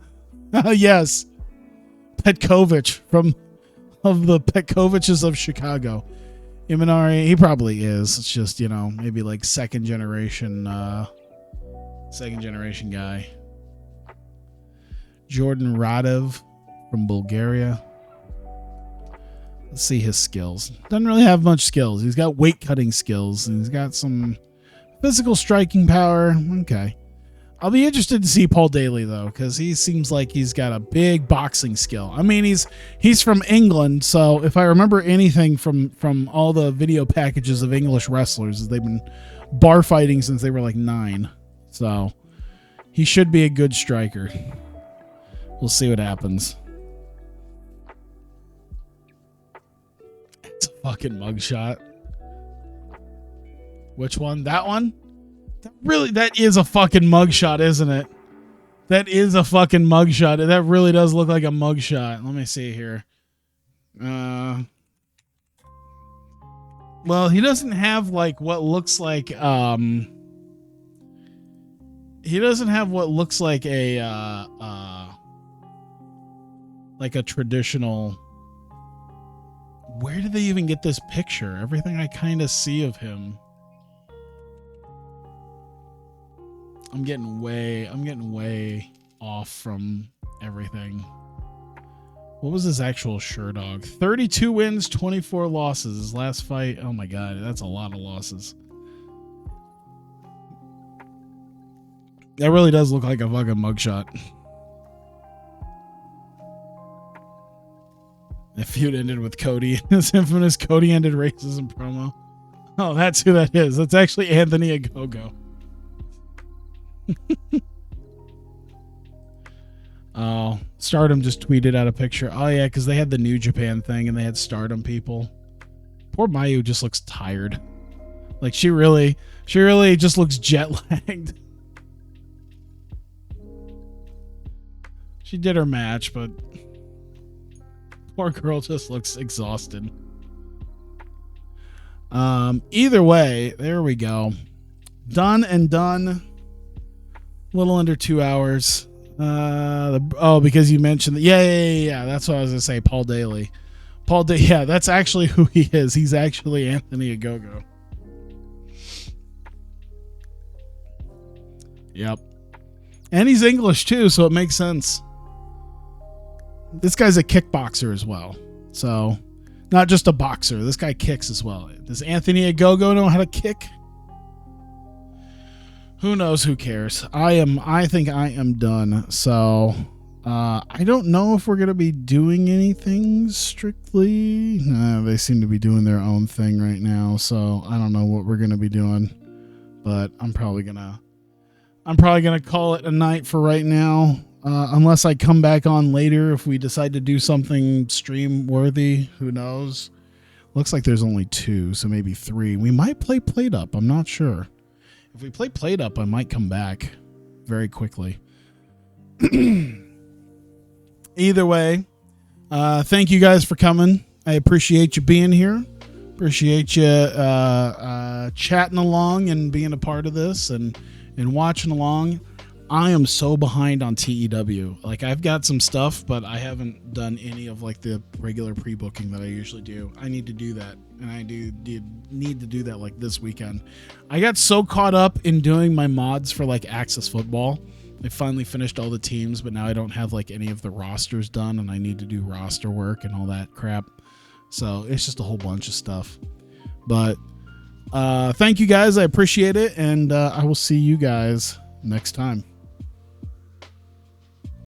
Yes, Petkovic of the Petkoviches of Chicago. Imanari, he probably is. It's just, maybe like second generation guy. Jordan Radev from Bulgaria. Let's see his skills. Doesn't really have much skills. He's got weight cutting skills and he's got some physical striking power. Okay. I'll be interested to see Paul Daly though, because he seems like he's got a big boxing skill. I mean, he's from England, so if I remember anything from all the video packages of English wrestlers, they've been bar fighting since they were like 9. So he should be a good striker. We'll see what happens. It's a fucking mugshot. Which one? That one? That is a fucking mugshot, isn't it? That is a fucking mugshot. That really does look like a mugshot. Let me see here. Well, he doesn't have like what looks like he doesn't have what looks like a traditional. Where did they even get this picture? Everything I kind of see of him. I'm getting way off from everything. What was his actual Sherdog? 32 wins, 24 losses. His last fight. Oh my God, that's a lot of losses. That really does look like a fucking mugshot. The feud ended with Cody. His infamous Cody ended racism promo. Oh, that's who that is. That's actually Anthony Ogogo. Oh, Stardom just tweeted out a picture. Oh yeah, because they had the New Japan thing and they had Stardom people. Poor Mayu just looks tired. Like she really just looks jet lagged. She did her match, but poor girl just looks exhausted. Either way, there we go. Done and done. Little under 2 hours. Because you mentioned that. Yeah. That's what I was gonna say. Paul Daly. Yeah, that's actually who he is. He's actually Anthony Ogogo. Yep. And he's English too, so it makes sense. This guy's a kickboxer as well. So, not just a boxer. This guy kicks as well. Does Anthony Agogo know how to kick? Who knows? Who cares? I think I am done. So, I don't know if we're going to be doing anything strictly. They seem to be doing their own thing right now. So, I don't know what we're going to be doing. But I'm probably going to call it a night for right now. Unless I come back on later if we decide to do something stream worthy. Who knows? Looks like there's only 2, so maybe 3. We might play Plate Up. I'm not sure. If we play Plate Up, I might come back very quickly. Either way, thank you guys for coming. I appreciate you being here. Appreciate you chatting along and being a part of this and watching along. I am so behind on TEW. Like, I've got some stuff, but I haven't done any of like the regular pre-booking that I usually do. I need to do that, and I need to do that like this weekend. I got so caught up in doing my mods for like Access Football. I finally finished all the teams, but now I don't have like any of the rosters done, and I need to do roster work and all that crap. So it's just a whole bunch of stuff. But thank you guys. I appreciate it, and I will see you guys next time.